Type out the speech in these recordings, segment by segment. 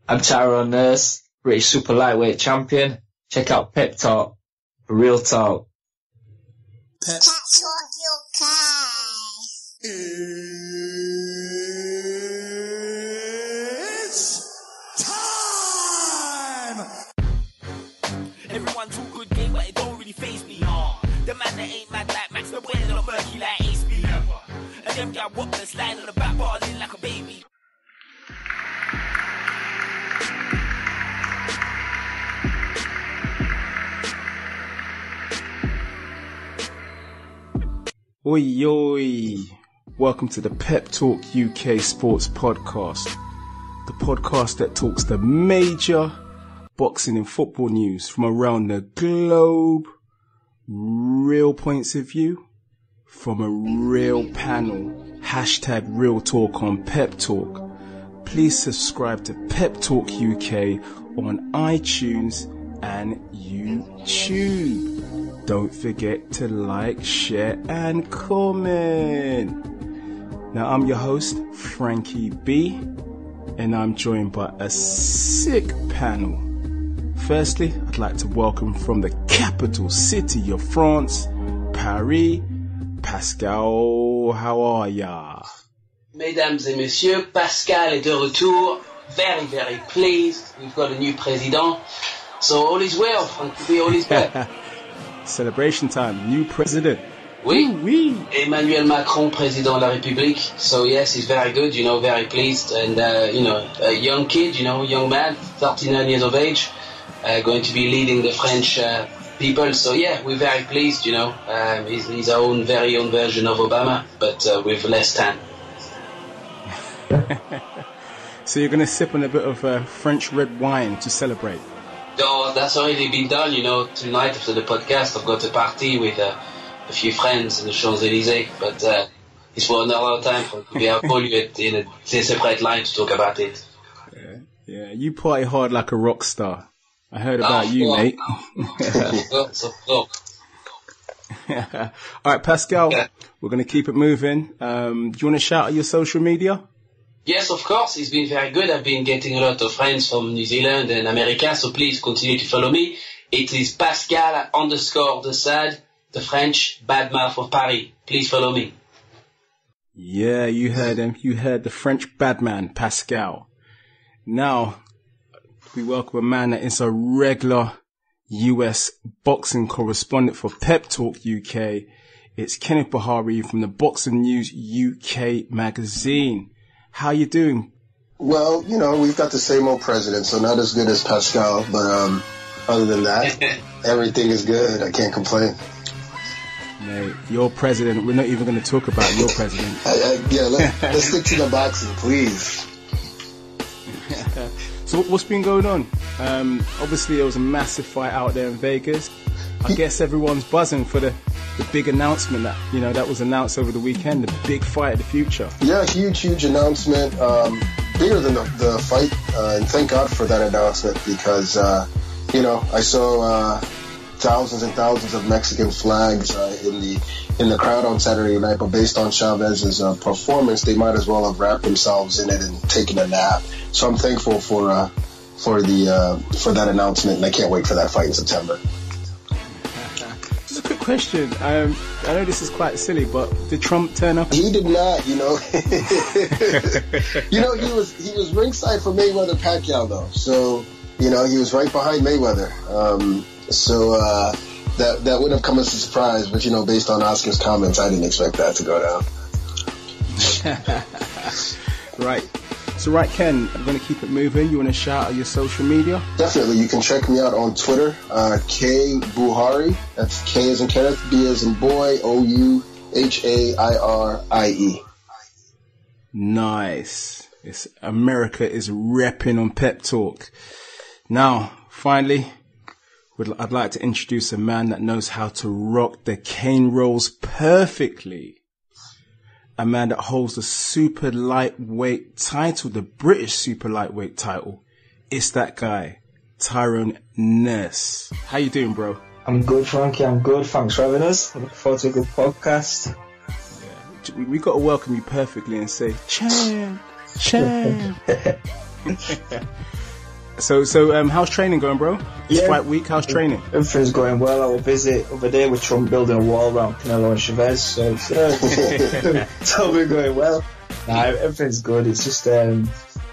I'm Tyrone Nurse, British super lightweight champion. Check out Pep Talk, real talk. Pep Talk UK. It's time! Everyone talk good game, but it don't really faze me. The man that ain't mad like Max, the boy that not murky like Ace B. And them guy walk the slide on the back bar, in like a baby. Oi, oi. Welcome to the Pep Talk UK Sports Podcast. The podcast that talks the major boxing and football news from around the globe. Real points of view from a real panel. Hashtag real talk on Pep Talk. Please subscribe to Pep Talk UK on iTunes and YouTube. Don't forget to like, share and comment. Now I'm your host, Frankie B, and I'm joined by a sick panel. Firstly, I'd like to welcome from the capital city of France, Paris, Pascal. How are ya? Mesdames et messieurs, Pascal est de retour. Very, very pleased. We've got a new president. So all is well, Frankie, all is well. Celebration time, new president. Oui, oui. Emmanuel Macron, président de la République. So yes, he's very good, very pleased. And, a young kid, young man, 39 years of age, going to be leading the French people. So yeah, we're very pleased, he's our very own version of Obama, but with less tan. So you're going to sip on a bit of French red wine to celebrate? No, that's already been done, tonight after the podcast I've got a party with a few friends in the Champs-Élysées, but it's for another time for to be able in a separate line to talk about it. Yeah, you party hard like a rock star. I heard about you, mate. Alright, Pascal, we're going to keep it moving. Do you want to shout out your social media? Yes, of course. It's been very good. I've been getting a lot of friends from New Zealand and America, so please continue to follow me. It is Pascal_Desad, the French bad mouth of Paris. Please follow me. Yeah, you heard him. You heard the French bad man, Pascal. Now, we welcome a man that is a regular US boxing correspondent for Pep Talk UK. It's Kenneth Bahari from the Boxing News UK magazine. How you doing? Well, we've got the same old president, so not as good as Pascal, but other than that, everything is good. I can't complain. Mate, your president, we're not even going to talk about your president. Let's stick to the boxing, please. So what's been going on? Obviously, there was a massive fight out there in Vegas. I guess everyone's buzzing for the big announcement that, that was announced over the weekend, the big fight of the future. Yeah, huge announcement. Bigger than the fight. And thank God for that announcement because, I saw thousands and thousands of Mexican flags in the crowd on Saturday night, but based on Chavez's performance, they might as well have wrapped themselves in it and taken a nap. So I'm thankful for that announcement, and I can't wait for that fight in September. Just a quick question. I know this is quite silly, but did Trump turn up? He did not. He was ringside for Mayweather Pacquiao though, so he was right behind Mayweather. So that wouldn't have come as a surprise, but based on Oscar's comments, I didn't expect that to go down. Right. So Ken, I'm going to keep it moving. You want to shout out your social media? Definitely. You can check me out on Twitter, K Buhari. That's K as in Kenneth, B as in boy, OUHAIRIE. Nice. America is repping on Pep Talk. Now, finally, I'd like to introduce a man that knows how to rock the cane rolls perfectly. A man that holds the super lightweight title, the British super lightweight title. It's that guy, Tyrone Nurse. How you doing, bro? I'm good, Frankie. I'm good. Thanks for having us. I look forward to a good podcast. Yeah. We got to welcome you perfectly and say, champ. So how's training going, bro? It's fight week. How's training? Everything's going well. I was busy over there with Trump building a wall around Canelo and Chavez, so it's all been going well. Nah, everything's good. It's just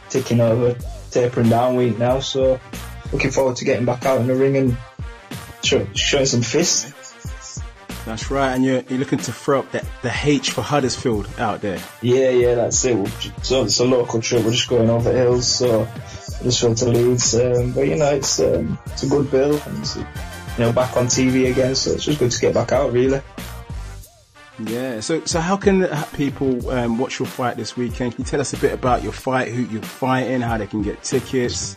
ticking over, tapering down week now. So looking forward to getting back out in the ring and showing some fists. That's right, and you're looking to throw up the H for Huddersfield out there. Yeah, that's it. So it's a local trip. We're just going over hills, so Huddersfield to Leeds. But it's a good bill, and it's, back on TV again. So it's just good to get back out, really. Yeah. So how can people watch your fight this weekend? Can you tell us a bit about your fight, who you're fighting, how they can get tickets?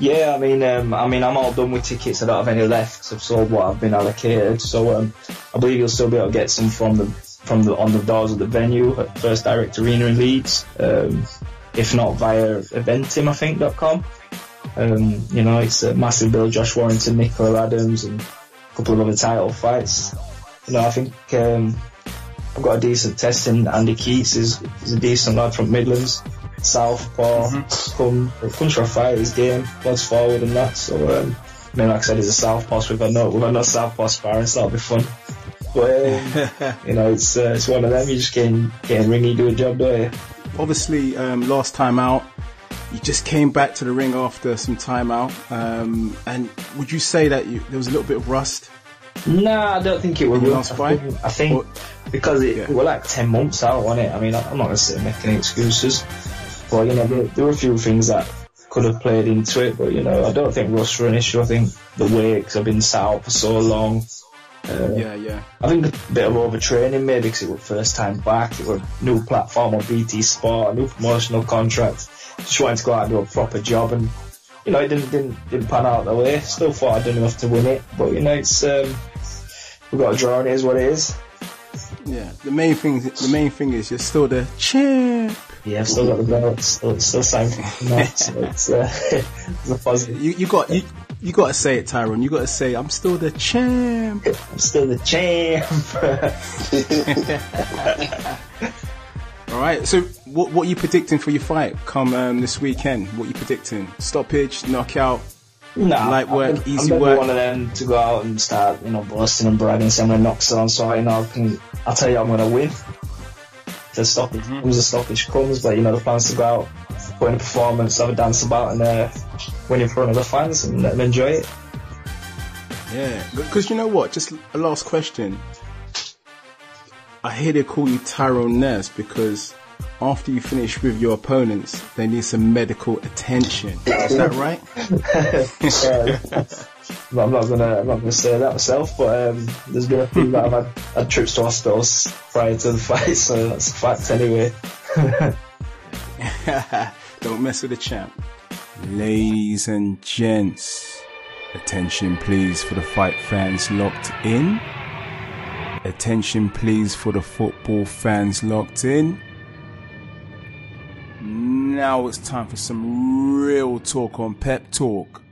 Yeah, I mean, I'm all done with tickets. I don't have any left because I've sold what I've been allocated. So I believe you'll still be able to get some on the doors of the venue at First Direct Arena in Leeds. If not via eventim.com. It's a massive bill. Josh Warrington, Nicola Adams, and a couple of other title fights. I think I've got a decent test in. Andy Keats is a decent lad from Midlands. Southpaw, comes for a fight, his game, goes forward and that. So, like I said, he's a Southpaw, so we've had no Southpaw sparring, so that'll be fun. But, it's one of them, you just get in ring, you do a job, don't you? Obviously, last time out, you just came back to the ring after some time out. And would you say that there was a little bit of rust? Nah, I don't think it was rust. I think because it were like 10 months out on it. I mean, I'm not going to sit and make any excuses. But, there were a few things that could have played into it. But, I don't think rust were an issue. I think the weight, because I've been sat out for so long. I think a bit of overtraining maybe because it was first time back. It was a new platform on BT Sport, a new promotional contract. Just wanted to go out and do a proper job, and it didn't pan out that way. Still thought I'd done enough to win it, but it's we've got a draw, and it is what it is. Yeah, the main thing is you're still the champ. Yeah, I've still got the belt. Still same from that. So it's a positive. You got to say it, Tyrone. You got to say, I'm still the champ. I'm still the champ. All right. So, what are you predicting for your fight come this weekend? What are you predicting? Stoppage, knockout, light work, easy work? I'm one of them to go out and start, boasting and bragging, saying I'm going to knock someone. So I'll tell you I'm going to win. The stoppage comes, the stoppage comes, but the plan's to go out, put in a performance, have a dance about, and win in front of the fans and let them enjoy it. Yeah, because you know what? Just a last question. I hear they call you Tyrone Nurse because after you finish with your opponents, they need some medical attention. Is that right? I'm not gonna say that myself, but there's been a few that I've had trips to hospitals prior to the fight, so that's a fact anyway. Don't mess with the champ. Ladies and gents, attention please for the fight fans locked in. Attention please for the football fans locked in. Now it's time for some real talk on Pep Talk.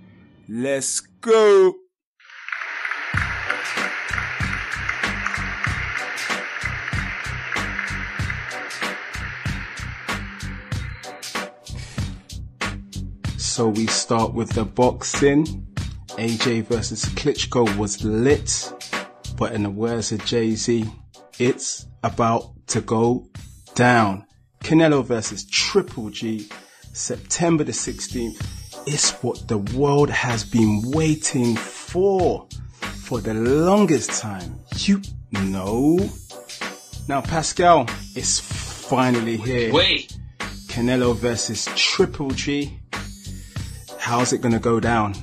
Let's go! So we start with the boxing. AJ versus Klitschko was lit, but in the words of Jay-Z, it's about to go down. Canelo versus Triple G, September the 16th, is what the world has been waiting for the longest time. Now, Pascal, it's finally here. Wait. Canelo versus Triple G. How's it going to go down?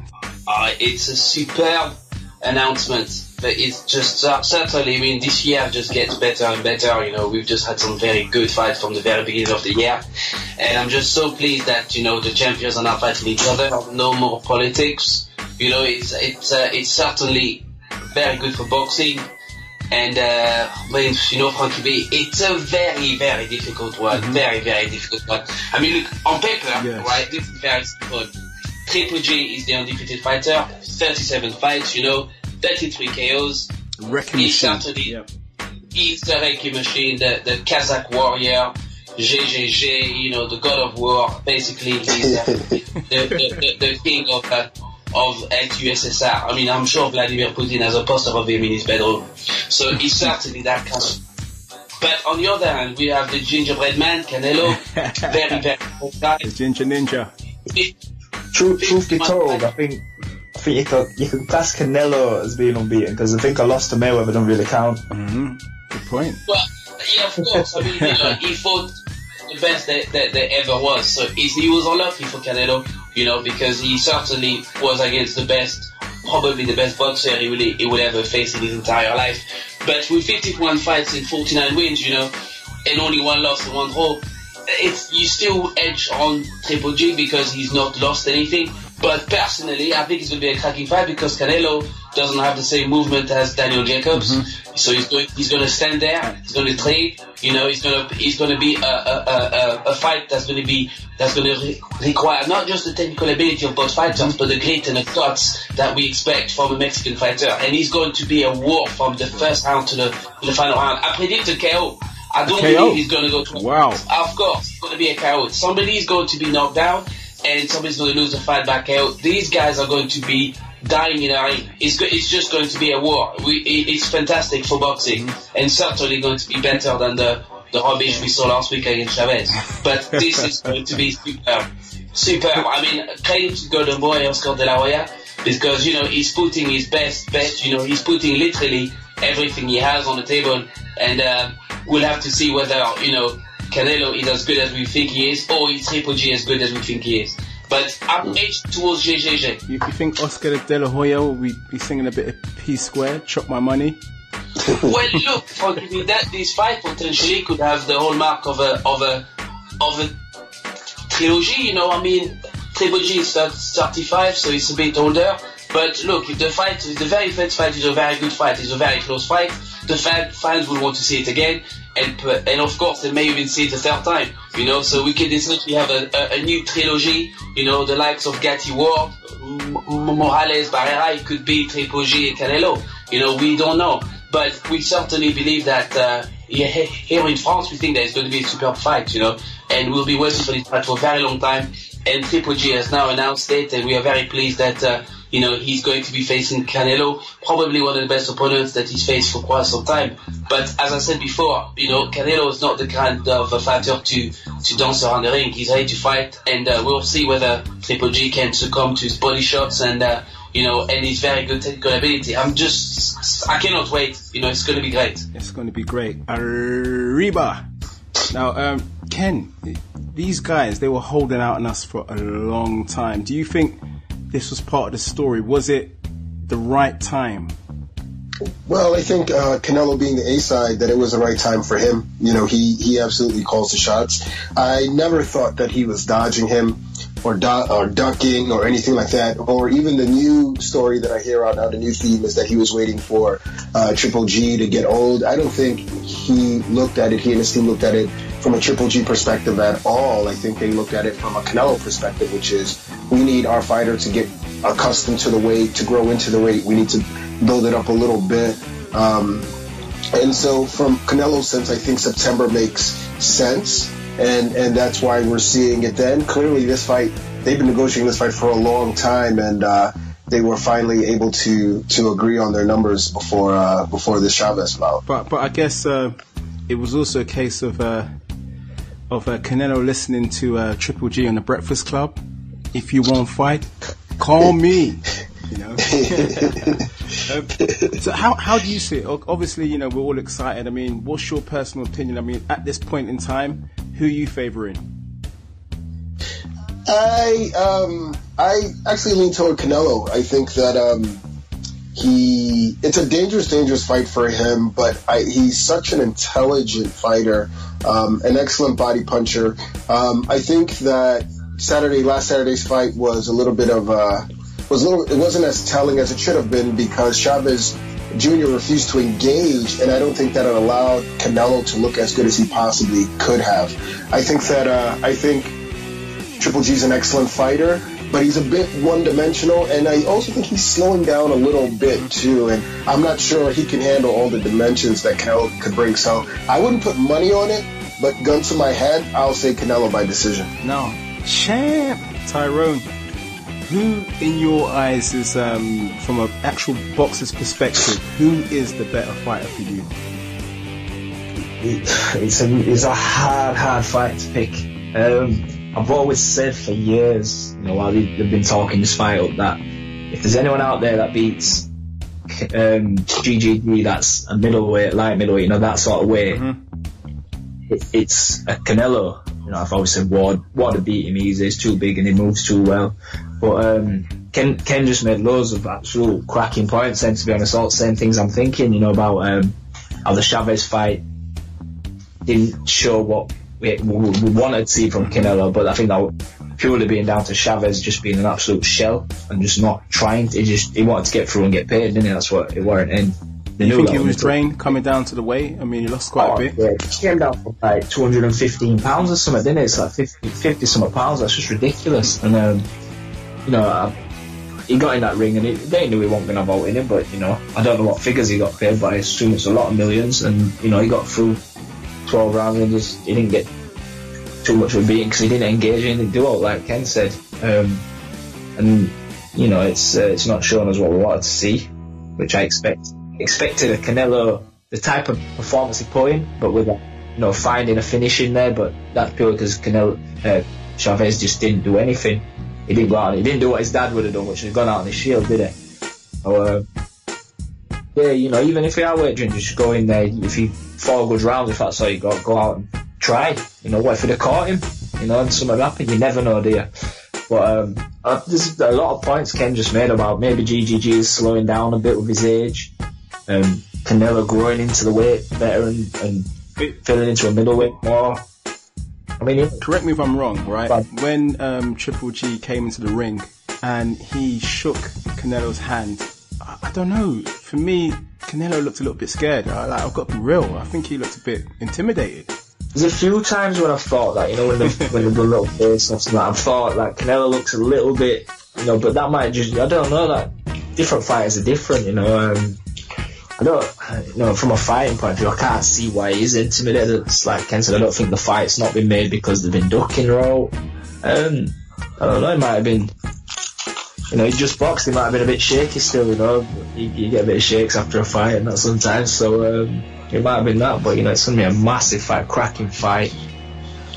It's a superb announcement. But it's just certainly, this year just gets better and better. We've just had some very good fights from the very beginning of the year. And I'm just so pleased that, the champions are now fighting each other. No more politics. It's certainly very good for boxing. And, Frankie B, it's a very, very difficult one. Very, very difficult one. Look, on paper, yes. Right, this is very simple. Triple G is the undefeated fighter. 37 fights, 33 KOs. He's certainly, he's the Reiki machine, the Kazakh warrior. XZhibit, you know, the god of war. Basically, he's the king of ex-USSR. I mean, I'm sure Vladimir Putin has a poster of him in his bedroom. So he's certainly that kind of. But on the other hand, we have the gingerbread man, Canelo. Very, very good guy. The ginger ninja. Truth be told, I think you can class Canelo as being unbeaten, because I think a loss to Mayweather don't really count. Mm-hmm. Good point. Well, yeah, of course. I mean, you know, he fought the best that ever was. So he was unlucky for Canelo, you know, because he certainly was against the best, probably the best boxer he will ever face in his entire life. But with 51 fights and 49 wins, you know, and only one loss and one draw, you still edge on Triple G because he's not lost anything. But personally, I think it's going to be a cracking fight because Canelo doesn't have the same movement as Daniel Jacobs. Mm-hmm. So he's going to stand there. He's going to trade. You know, he's going to be a fight that's going to require not just the technical ability of both fighters, but the grit and the guts that we expect from a Mexican fighter. And he's going to be a war from the first round to the final round. I predict a KO. I don't believe he's going to go to. Wow. Of course, it's going to be a KO. Somebody is going to be knocked down, and somebody's going to lose the fight by KO. These guys are going to be dying in a ring. It's just going to be a war. It's fantastic for boxing, and certainly going to be better than the rubbish we saw last week against Chavez. But this is going to be superb. I mean, credit to Golden Boy Oscar De La Hoya, because, you know, he's putting his best bet. You know, he's putting literally everything he has on the table, and we'll have to see whether, you know, Canelo is as good as we think he is, or is Triple G as good as we think he is. But I'm edged towards XZhibit. You think Oscar De La Hoya will be singing a bit of P Square, Chop My Money? Well, look, frankly, this fight potentially could have the hallmark of a trilogy. You know, I mean, Triple G is 35, so it's a bit older. But look, if the very first fight is a very good fight, it's a very close fight, the fans will want to see it again, and of course they may even see it a third time, you know, so we could essentially have a new trilogy, you know, the likes of Gatti Ward, Morales, Barrera. It could be Triple G and Canelo, you know, we don't know, but we certainly believe that here in France we think that it's going to be a superb fight, you know, and we'll be waiting for this fight for a very long time, and Triple G has now announced it, and we are very pleased that you know, he's going to be facing Canelo, probably one of the best opponents that he's faced for quite some time. But as I said before, you know, Canelo is not the kind of a fighter to dance around the ring. He's ready to fight, and we'll see whether Triple G can succumb to his body shots and, you know, and his very good technical ability. I cannot wait. You know, it's going to be great. It's going to be great. Arriba! Now, Ken, these guys, they were holding out on us for a long time. Do you think this was part of the story? Was it the right time? Well, I think Canelo being the A-side, that it was the right time for him. You know, he absolutely calls the shots. I never thought that he was dodging him or ducking or anything like that. Or even the new story that I hear out now, the new theme is that he was waiting for Triple G to get old. I don't think he and his team looked at it from a Triple G perspective at all. I think they looked at it from a Canelo perspective, which is we need our fighter to get accustomed to the weight, to grow into the weight. We need to build it up a little bit. And so from Canelo's sense, I think September makes sense. And that's why we're seeing it then. Clearly this fight, they've been negotiating this fight for a long time, and they were finally able to agree on their numbers before this Chavez bout. But I guess it was also a case of Canelo listening to Triple G on the Breakfast Club. If you won't fight, call me. You know. So how do you see it? Obviously, you know, we're all excited. I mean, what's your personal opinion? I mean, at this point in time, who are you favouring? I actually lean toward Canelo. I think that it's a dangerous fight for him, but he's such an intelligent fighter, an excellent body puncher. I think that last Saturday's fight was it wasn't as telling as it should have been, because Chavez Jr. refused to engage, and I don't think that it allowed Canelo to look as good as he possibly could have. I think Triple G's an excellent fighter, but he's a bit one-dimensional, and I also think he's slowing down a little bit too, and I'm not sure he can handle all the dimensions that Canelo could bring. So I wouldn't put money on it, but gun to my head, I'll say Canelo by decision. Now, champ Tyrone, who in your eyes is, from an actual boxer's perspective, who is the better fighter for you? It's a hard fight to pick. I've always said for years, while they've been talking this fight up, that if there's anyone out there that beats GGG, that's a middleweight, light middleweight, that sort of weight, it's a Canelo. I've always said Ward to beat him easy. He's too big and he moves too well. But Ken just made loads of absolute cracking points. And to be honest, all the same things I'm thinking, about how the Chavez fight didn't show what we wanted to see from Canelo, but I think that was purely being down to Chavez just being an absolute shell and just not trying to. He wanted to get through and get paid, didn't he? That's what it weren't in. You think he was drained coming down to the weight? I mean, he lost quite a bit. Yeah, he came down from like 215 pounds or something, didn't it? It's like 50 something pounds. That's just ridiculous. And he got in that ring and they knew he wasn't going to vote in him, but I don't know what figures he got paid, but I assume it's a lot of millions. And he got through 12 rounds and he didn't get too much of a beating because he didn't engage in the duel, like Ken said. It's not showing us what we wanted to see, which I expected a Canelo, the type of performance he put in, but with finding a finish in there. But that's purely because Chavez just didn't do anything. He didn't go out. He didn't do what his dad would have done, which was gone out on his shield, did he? So, even if you are weight drinking, just go in there. If you 4 good rounds, if that's all you got, go out and try. What if they'd have caught him? And something happened. You never know, do you? But there's a lot of points Ken just made about maybe GGG is slowing down a bit with his age. Canelo growing into the weight better and filling into a middleweight more. I mean, correct me if I'm wrong, right? When Triple G came into the ring and he shook Canelo's hand, I don't know. For me, Canelo looked a little bit scared. I've got to be real. I think he looked a bit intimidated. There's a few times when I've thought that, when they've done little face-offs and that, I've thought like Canelo looks a little bit, but that might just, I don't know, that different fighters are different, I don't, from a fighting point of view, I can't see why he's intimidated. It's like Ken said, I don't think the fight's not been made because they've been ducking roll. I don't know, it might have been, he just boxed, he might have been a bit shaky still, you get a bit of shakes after a fight and that sometimes, so it might have been that, but it's going to be a massive fight, cracking fight,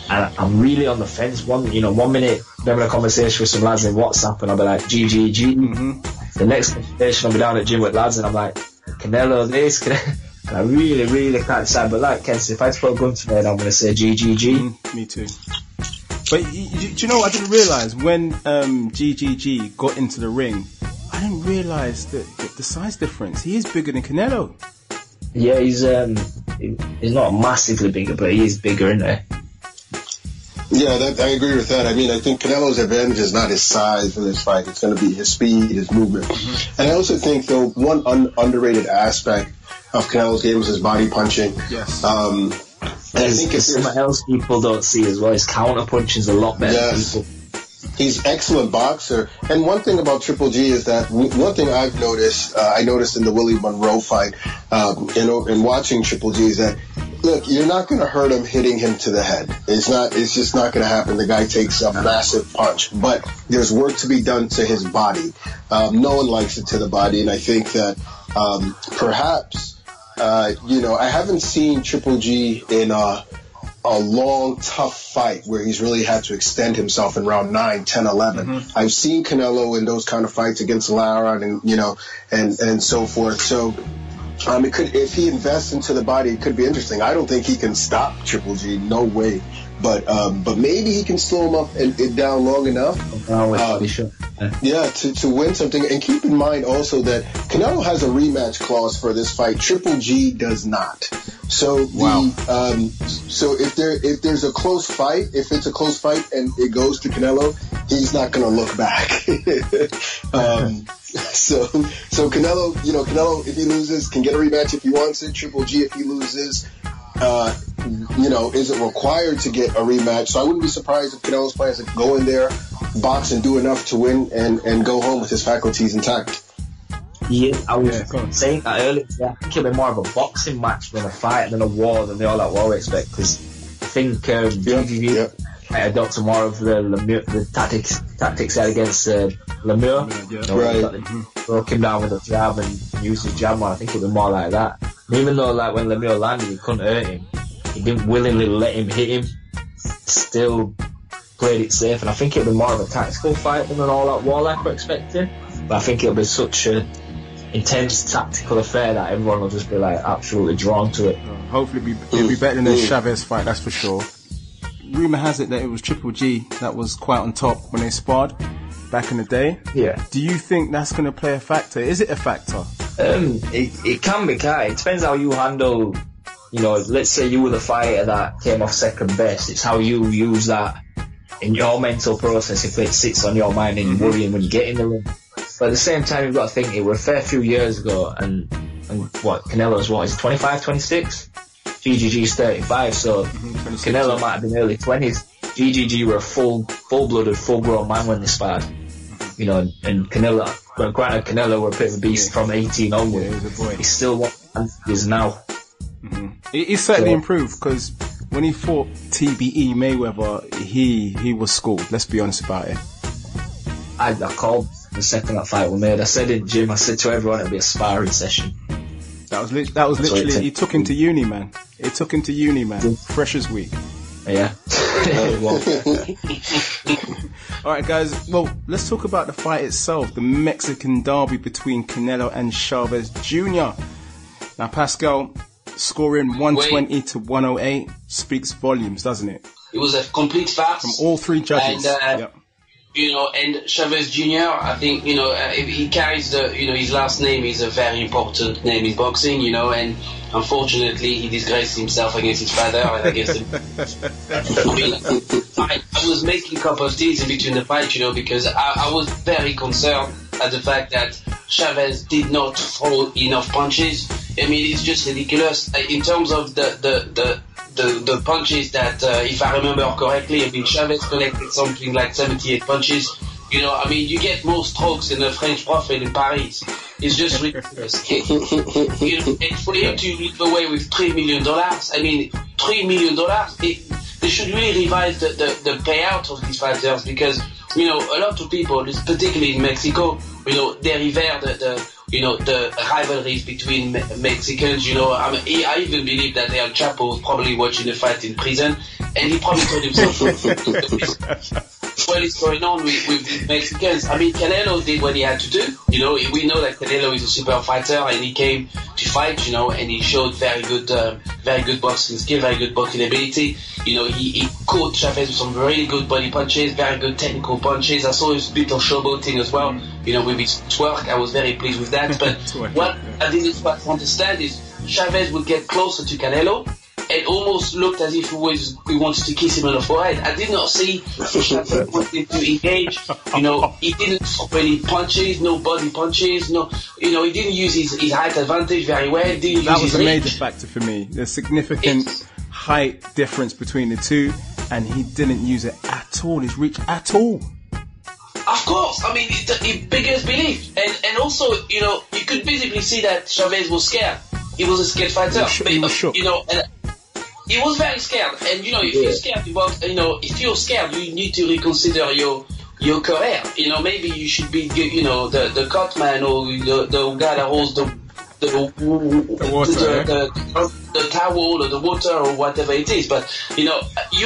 and I'm really on the fence. One minute I'm having a conversation with some lads in WhatsApp and I'll be like GGG, the next conversation I'll be down at gym with lads and I'm like Canelo this, and I really can't decide, but like Ken said, if I had to put a gun to me, I'm going to say GGG. Me too. But do you know, I didn't realise when GGG got into the ring, I didn't realise the size difference. He is bigger than Canelo. Yeah, he's not massively bigger, but he is bigger, isn't he? Yeah, I agree with that. I mean, I think Canelo's advantage is not his size in this fight. It's going to be his speed, his movement. And I also think, though, one underrated aspect of Canelo's game is his body punching. Yes. And I think it's something else people don't see as well. His counter punching is a lot better than people. He's an excellent boxer. And one thing about Triple G is that one thing I've noticed, I noticed in the Willie Monroe fight, in watching Triple G, is that, look, you're not going to hurt him hitting him to the head. It's just not going to happen. The guy takes a massive punch, but there's work to be done to his body. No one likes it to the body. And I think that, perhaps, I haven't seen Triple G in a long, tough fight where he's really had to extend himself in round 9, 10, 11. I've seen Canelo in those kind of fights against Lara and so forth. So, it could, if he invests into the body, it could be interesting. I don't think he can stop Triple G, no way. But maybe he can slow him up and down long enough. To win something. And keep in mind also that Canelo has a rematch clause for this fight. Triple G does not. So so if there's a close fight, if it's a close fight and it goes to Canelo, he's not going to look back. So Canelo, if he loses, can get a rematch if he wants it. Triple G, if he loses, isn't required to get a rematch. So I wouldn't be surprised if Canelo's plans to go in there, box and do enough to win and go home with his faculties intact. Yeah, I was saying that earlier. Yeah, I think it'll be more of a boxing match than a fight, than a war, than they all at war expect. Because think GGG might adopt more of the tactics he had against Lemieux. Broke him down with a jab and used his jab more. I think it was more like that. And even though like when Lemieux landed, he couldn't hurt him. He didn't willingly let him hit him. Still played it safe, and I think it'll be more of a tactical fight than an all-out war like we're expecting. But I think it'll be such a intense tactical affair that everyone will just be like absolutely drawn to it. Hopefully it'll be better than the Chavez fight, that's for sure. Rumour has it that it was Triple G that was quite on top when they sparred back in the day. Yeah. Do you think that's going to play a factor? Is it a factor? It can be, Kai. It depends how you handle, let's say you were the fighter that came off second best. It's how you use that in your mental process if it sits on your mind and you're worrying when you get in the ring. But at the same time, you've got to think it was a fair few years ago, and what, Canelo's what, is 25, 26? GGG's 35, so Canelo might have been early 20s. GGG were a full-blooded, full-grown man when they sparred. And Canelo, well, granted, Canelo were a bit of a beast from 18 onward. He's still what he is now. He's certainly improved, because when he fought TBE Mayweather, he was schooled. Let's be honest about it. I called the second that fight was made. I said in gym, I said to everyone it'd be a sparring session. That was literally, he took him to uni, man. It took him to uni, man. Freshers week. Yeah. Alright guys, well, let's talk about the fight itself, the Mexican derby between Canelo and Chavez Jr. Now Pascal, scoring 120 to 108 speaks volumes, doesn't it? It was a complete farce. From all three judges. And, and Chavez Jr., I think, he carries his last name is a very important name in boxing, and unfortunately he disgraced himself against his father and against him. I was making a cup of tea in between the fight, because I was very concerned at the fact that Chavez did not throw enough punches. I mean, it's just ridiculous. In terms of the punches that, if I remember correctly, I mean, Chavez collected something like 78 punches. You get more strokes than a French prophet in Paris. It's just ridiculous. And for him to leave away with $3 million, I mean, $3 million, they should really revise the payout of these fighters, because, a lot of people, particularly in Mexico, they revere the rivalries between Mexicans, I even believe that El Chapo was probably watching the fight in prison, and he probably told himself what is going on with the Mexicans. I mean, Canelo did what he had to do, we know that Canelo is a super fighter, and he came to fight, and he showed very good boxing skill, very good boxing ability. He caught Chavez with some really good body punches, very good technical punches. I saw his bit of showboating as well, with his twerk. I was very pleased with that. But what I didn't quite understand is Chavez would get closer to Canelo and almost looked as if he wanted to kiss him on the forehead. I did not see Chavez wanting to engage. He didn't throw any punches, no body punches, he didn't use his height advantage very well. That was a major factor for me. There's significant height difference between the two, and he didn't use it at all, his reach at all. Of course, I mean, it beggars belief. And also, you could visibly see that Chavez was scared. He was a scared fighter. He was shook. And he was very scared. And, if you're scared, if you're scared, you need to reconsider your career. Maybe you should be, the cutman or the guy that holds the towel or the water or whatever it is. But, you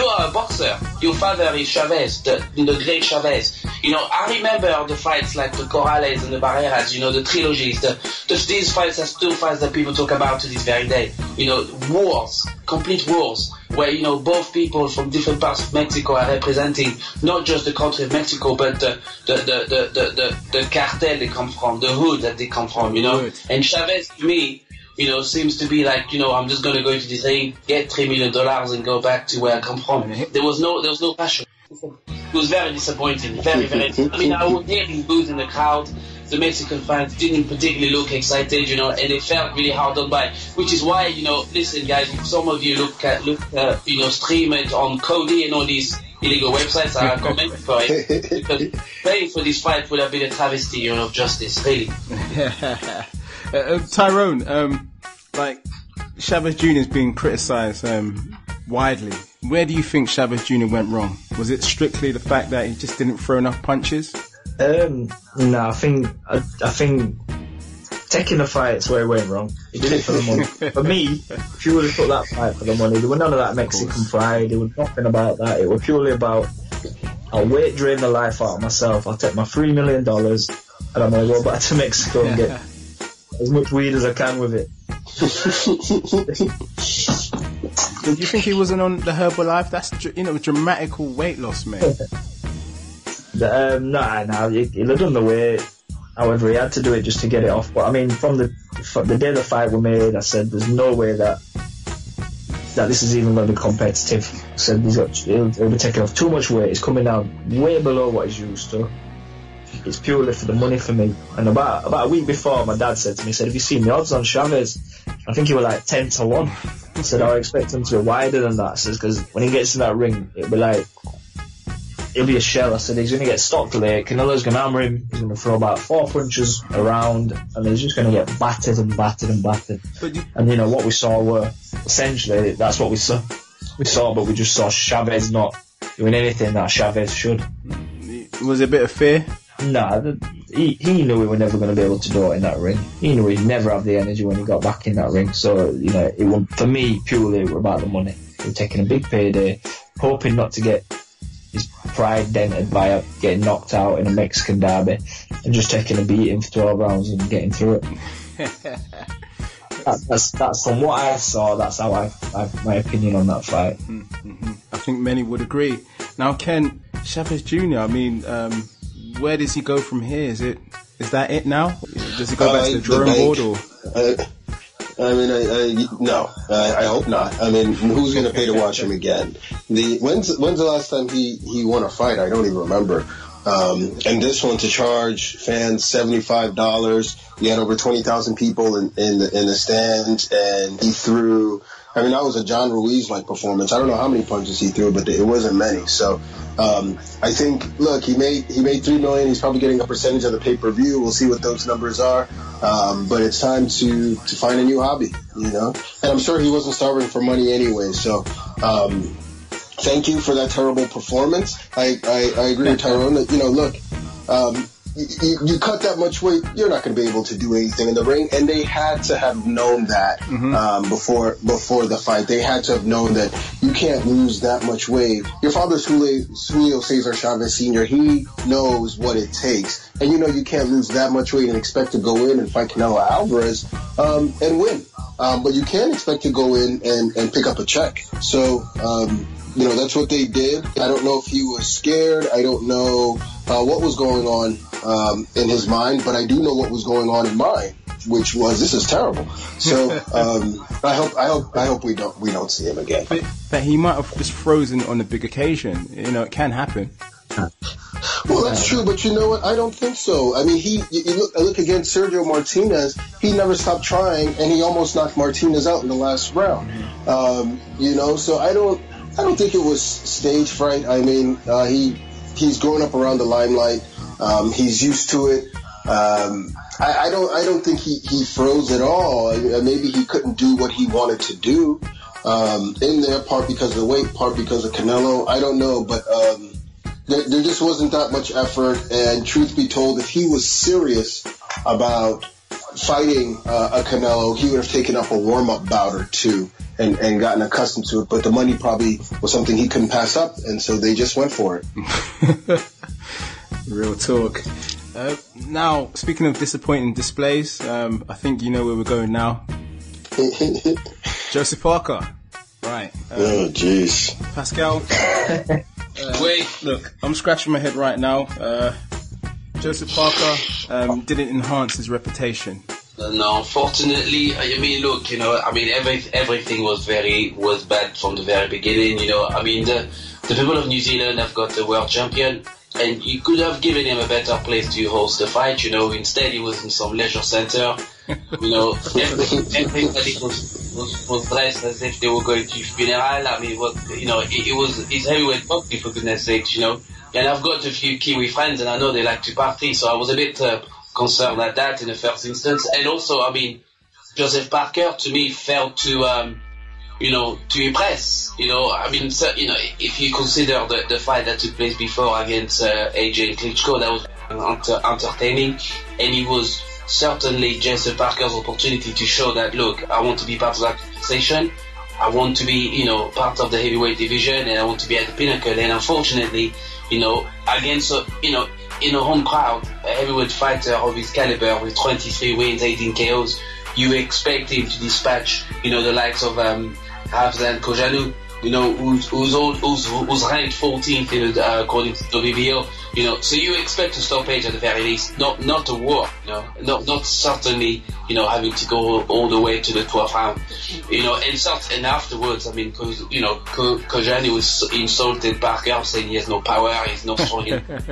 are a boxer. Your father is Chavez, the great Chavez. I remember the fights like the Corrales and the Barreras, the trilogies, these fights are still fights that people talk about to this very day. Wars, complete wars, where, both people from different parts of Mexico are representing not just the country of Mexico, but the cartel they come from, the hood that they come from, And Chavez, to me, seems to be like, I'm just going to go into this ring, get $3 million and go back to where I come from. There was no passion. It was very disappointing, very, very. I mean, I would hear him booze in the crowd. The Mexican fans didn't particularly look excited, and they felt really hard done by. Which is why, listen, guys, if some of you look stream it on Cody and all these illegal websites, I comment for it, because paying for this fight would have been a travesty, of justice, really. Tyrone, Chavez Jr. is being criticised widely Where do you think Chavez Jr. went wrong? Was it strictly the fact that he just didn't throw enough punches? No, I think taking the fight's where he went wrong. He did it for the money. For me, purely took that fight for the money. There was none of that Mexican pride. There was nothing about that. It was purely about, I'll weight drain the life out of myself. I'll take my $3 million and I'm going to go back to Mexico and get as much weed as I can with it. Did you think he wasn't on the Herbalife? That's, dramatical weight loss, mate. Nah, he'll have done the weight. However, he had to do it just to get it off. But I mean, from the day the fight was made, I said there's no way that this is even going to be competitive. I said he'll be taking off too much weight. He's coming down way below what he's used to. It's purely for the money for me. And about a week before, my dad said to me, he said, have you seen the odds on Chavez? I think he was like 10-1. I said, I expect him to be wider than that. I said, because when he gets in that ring, he'll be a shell. I said, he's going to get stopped late. Canelo's going to hammer him. He's going to throw about 4 punches around, and he's just going to get battered and battered and battered. And what we saw were, essentially, that's what we saw. But we just saw Chavez not doing anything that Chavez should. Was it a bit of fear? Nah, he knew we were never going to be able to do it in that ring. He knew he'd never have the energy when he got back in that ring. So, it was, for me, purely about the money. He was taking a big payday, hoping not to get his pride dented by getting knocked out in a Mexican derby and just taking a beating for 12 rounds and getting through it. That's from what I saw. That's how I've my opinion on that fight. Mm-hmm. I think many would agree. Now, Ken, Chavez Jr., I mean, where does he go from here? Is that it now? Does he go back to the drawing board or? No, I hope not. I mean, who's going to pay to watch him again? When's the last time he won a fight? I don't even remember. And this one, to charge fans $75. He had over 20,000 people in the stands, and he threw. I mean, that was a John Ruiz-like performance. I don't know how many punches he threw, but it wasn't many. So I think, look, he made $3 million. He's probably getting a percentage of the pay-per-view. We'll see what those numbers are. But it's time to find a new hobby, And I'm sure he wasn't starving for money anyway. So thank you for that terrible performance. I agree with Tyrone that, look, you cut that much weight, you're not going to be able to do anything in the ring. And they had to have known that before the fight. They had to have known that you can't lose that much weight. Your father's Julio Cesar Chavez Sr. He knows what it takes. And you can't lose that much weight and expect to go in and fight Canelo Alvarez and win. But you can expect to go in and pick up a check. So, that's what they did. I don't know if he was scared. I don't know what was going on in his mind, but I do know what was going on in mine, which was, this is terrible. So I hope we don't see him again. But he might have just frozen on a big occasion. It can happen. Well, that's true, but you know what? I don't think so. I mean, you look against Sergio Martinez. He never stopped trying, and he almost knocked Martinez out in the last round. So I don't think it was stage fright. I mean, he's growing up around the limelight. He's used to it. I don't think he froze at all. Maybe he couldn't do what he wanted to do in there, part because of the weight, part because of Canelo. I don't know, but there just wasn't that much effort. And truth be told, if he was serious about fighting a Canelo, he would have taken up a warm-up bout or two and gotten accustomed to it. But the money probably was something he couldn't pass up, and so they just went for it. Real talk. Now, speaking of disappointing displays, I think you know where we're going now. Joseph Parker. Right. Oh, jeez. Pascal. Look, I'm scratching my head right now. Joseph Parker didn't enhance his reputation. No, unfortunately, everything was bad from the very beginning. The people of New Zealand have got the world champion, and you could have given him a better place to host the fight. Instead he was in some leisure center. Everybody was dressed as if they were going to funeral. It's heavyweight boxing, for goodness sakes, And I've got a few Kiwi friends, and I know they like to party, so I was a bit concerned at that in the first instance. And also, Joseph Parker, to me, failed to to impress. I mean, so, if you consider the fight that took place before against AJ and Klitschko, that was entertaining, and it was certainly Jesse Parker's opportunity to show that, look, I want to be part of that conversation. I want to be, part of the heavyweight division, and I want to be at the pinnacle. And unfortunately, against, in a home crowd, a heavyweight fighter of his caliber with 23 wins, 18 KOs, you expect him to dispatch, the likes of Havzan Kojanu, who's ranked 14th in according to WBO, so you expect a stoppage at the very least, not a war, not certainly, having to go all the way to the 12th round, and afterwards, I mean, Kojanu was insulted Parker, saying he has no power, he's not strong enough.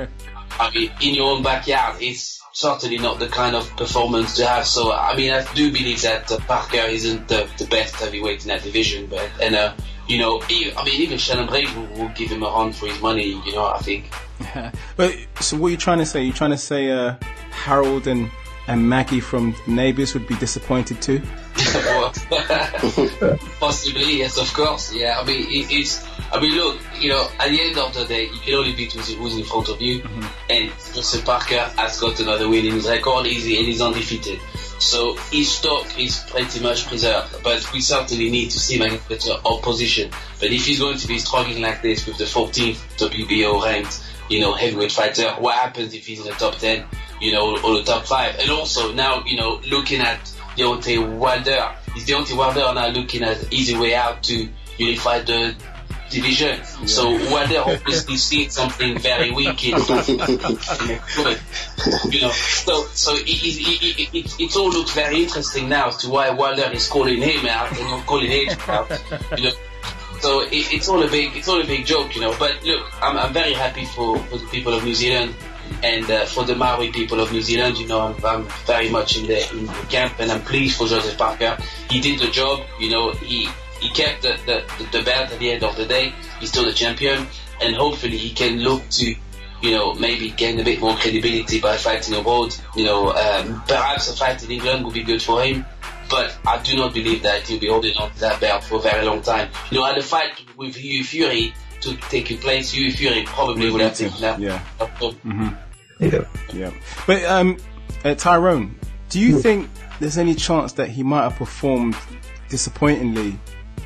I mean, in your own backyard, it's certainly not the kind of performance to have. So, I mean, I do believe that Parker isn't the best heavyweight in that division. But, even Shannon Briggs will give him a run for his money, I think. But, so what are you trying to say? You're trying to say Harold and Maggie from Neighbours would be disappointed too? Possibly, yes, of course. Yeah, I mean, look, at the end of the day, you can only beat who's in front of you. Mm-hmm. And Jesse Parker has got another win in his record, and he's undefeated. So his stock is pretty much preserved. But we certainly need to see him against better opposition. But if he's going to be struggling like this with the 14th WBO ranked, heavyweight fighter, what happens if he's in the top 10, or the top 5? And also now, looking at Deontay Wilder, is Deontay Wilder now looking at an easy way out to unify the division? Yeah. So Wilder obviously seeing something very weak in so it all looks very interesting now as to why Wilder is calling him out and not calling AJ out. So it's all a big joke, But look, I'm very happy for the people of New Zealand. And for the Maori people of New Zealand, I'm very much in the camp, and I'm pleased for Joseph Parker. He did the job, he kept the belt at the end of the day. He's still the champion, and hopefully he can look to, maybe gain a bit more credibility by fighting abroad. Perhaps a fight in England would be good for him, but I do not believe that he'll be holding on to that belt for a very long time. At the fight with Hughie Fury to take place, Hughie Fury probably would have taken that. Yeah. Mm-hmm. Yeah. But Tyrone, do you think there's any chance that he might have performed disappointingly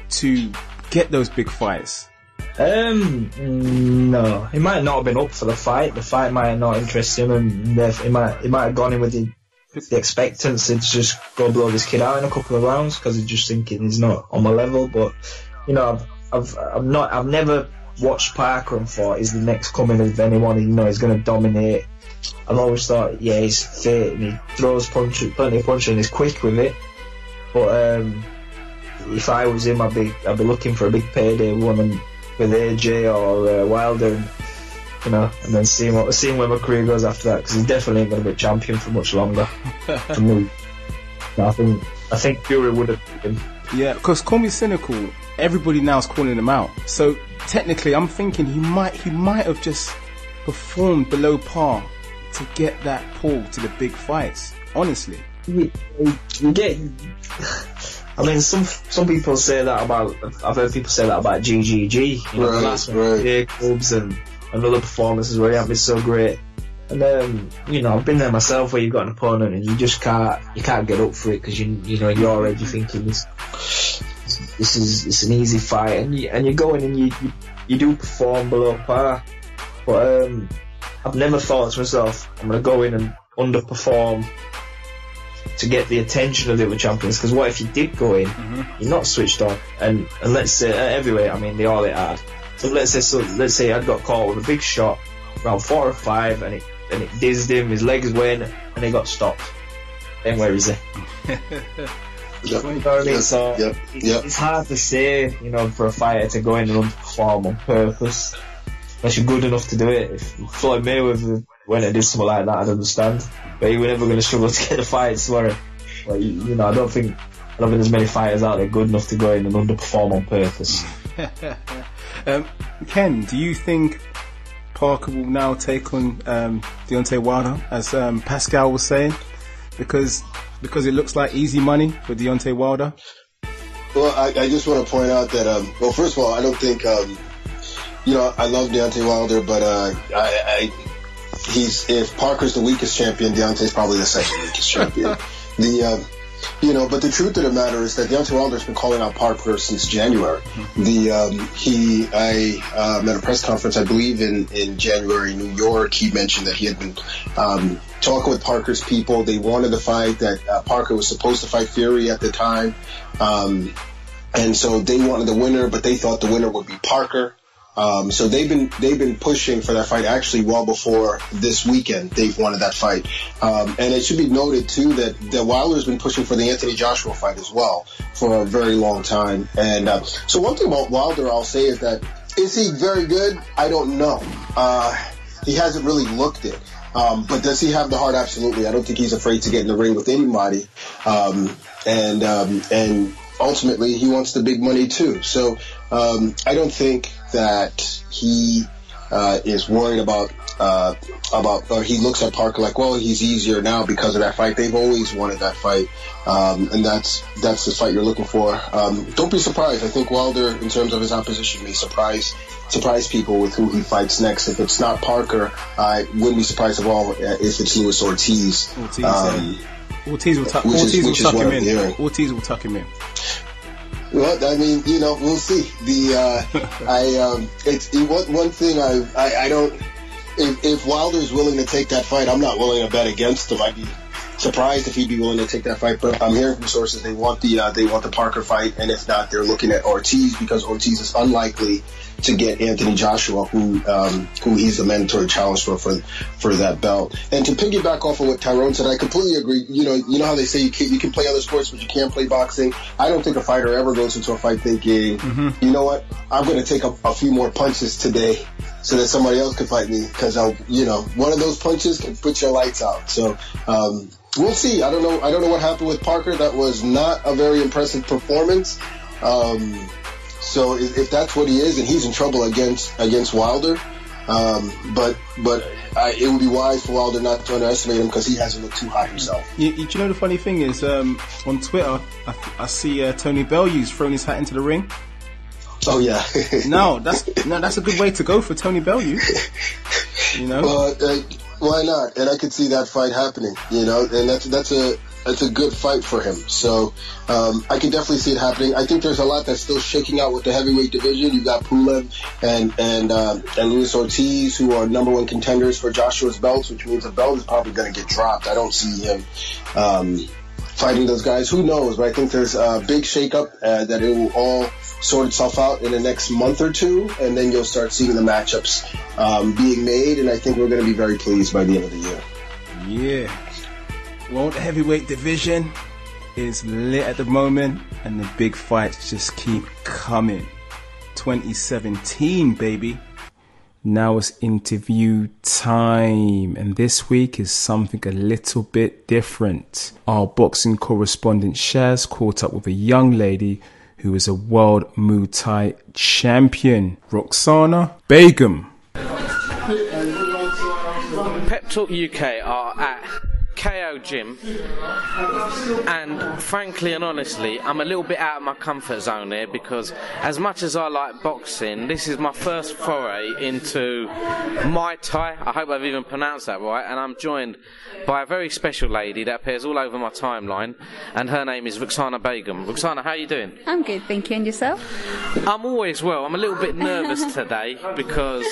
to get those big fights? No. He might not have been up for the fight. The fight might not interest him, and he might have gone in with the expectancy to just go blow this kid out in a couple of rounds because he's just thinking he's not on my level. But I've never watched Parker and thought he's the next coming of anyone. He's going to dominate. I've always thought, he's fit and he throws plenty of punches and he's quick with it. But if I was him, I'd be looking for a big payday one with AJ or Wilder, and then seeing where my career goes after that, because he's definitely ain't going to be champion for much longer. For me, I think Fury would have been. Yeah, because call me cynical, everybody now is calling him out. So technically, I'm thinking he might have just performed below par to get that pull to the big fights. Honestly, you get. I mean, some people say that about. I've heard people say that about GGG. The last one, clubs and other performances where he hasn't been so great. And I've been there myself where you've got an opponent and you just can't get up for it because you're already thinking it's an easy fight, and you go in and you do perform below par. But I've never thought to myself, I'm going to go in and underperform to get the attention of the other champions, because what if you did go in, you're not switched on, and let's say heavyweight, I mean, they all it had. So let's say I'd got caught with a big shot around 4 or 5 and it dizzed him, his legs went and he got stopped. Then where is he? So it's hard to say, for a fighter to go in and underperform on purpose unless you're good enough to do it. If Floyd Mayweather went and did something like that, I'd understand, but he was never going to struggle to get the fight, sorry. But, I don't think there's many fighters out there good enough to go in and underperform on purpose. Ken, do you think Parker will now take on Deontay Wilder, as Pascal was saying, because it looks like easy money for Deontay Wilder? Well, I just want to point out that, well, first of all, I don't think, you know, I love Deontay Wilder, but if Parker's the weakest champion, Deontay's probably the second weakest champion. You know, but the truth of the matter is that Deontay Wilder's been calling out Parker since January. I at a press conference, I believe in January in New York, he mentioned that he had been talking with Parker's people. They wanted to fight, that Parker was supposed to fight Fury at the time. And so they wanted the winner, but they thought the winner would be Parker. So they've been pushing for that fight actually well before this weekend. They've wanted that fight. And it should be noted too that Wilder's been pushing for the Anthony Joshua fight as well for a very long time. And so one thing about Wilder I'll say is that, is he very good? I don't know. He hasn't really looked it. But does he have the heart? Absolutely. I don't think he's afraid to get in the ring with anybody. And ultimately he wants the big money too. So I don't think that he is worried about or he looks at Parker like, well, he's easier now because of that fight. They've always wanted that fight, and that's the fight you're looking for. Don't be surprised. I think Wilder, in terms of his opposition, may surprise people with who he fights next. If it's not Parker, I wouldn't be surprised at all if it's Luis Ortiz. Ortiz will tuck him in. Well, I mean, you know, we'll see. One thing I don't. If Wilder's willing to take that fight, I'm not willing to bet against him. I'd be surprised if he'd be willing to take that fight. But I'm hearing from sources they want the Parker fight, and if not, they're looking at Ortiz because Ortiz is unlikely to get Anthony Joshua, who he's the mandatory challenge for that belt. And to piggyback off of what Tyrone said, I completely agree. You know how they say you can play other sports, but you can't play boxing. I don't think a fighter ever goes into a fight thinking, you know what, I'm going to take a few more punches today so that somebody else can fight me, because one of those punches can put your lights out. So we'll see. I don't know what happened with Parker. That was not a very impressive performance. So if that's what he is, and he's in trouble against Wilder, but it would be wise for Wilder not to underestimate him because he hasn't looked too high himself. You know the funny thing is, on Twitter, I see Tony Bellew's throwing his hat into the ring. Oh yeah. No, that's a good way to go for Tony Bellew. You know. Why not? And I could see that fight happening. You know, and that's a good fight for him. So I can definitely see it happening. I think there's a lot that's still shaking out with the heavyweight division. You've got Pulev and Luis Ortiz, who are number one contenders for Joshua's belts, which means the belt is probably going to get dropped. I don't see him fighting those guys. Who knows? But I think there's a big shakeup that it will all sort itself out in the next month or two, and then you'll start seeing the matchups being made, and I think we're going to be very pleased by the end of the year. Yeah. Well, the heavyweight division is lit at the moment, and the big fights just keep coming. 2017, baby. Now it's interview time, and this week is something a little bit different. Our boxing correspondent Shaz caught up with a young lady who is a world Muay Thai champion, Rusqsana Begum. Pep Talk UK are at KO Gym, and frankly and honestly, I'm a little bit out of my comfort zone here because as much as I like boxing, this is my first foray into Muay Thai. I hope I've even pronounced that right, and I'm joined by a very special lady that appears all over my timeline, and her name is Rusqsana Begum. Ruqsana, how are you doing? I'm good, thank you. And yourself? I'm always well. I'm a little bit nervous today because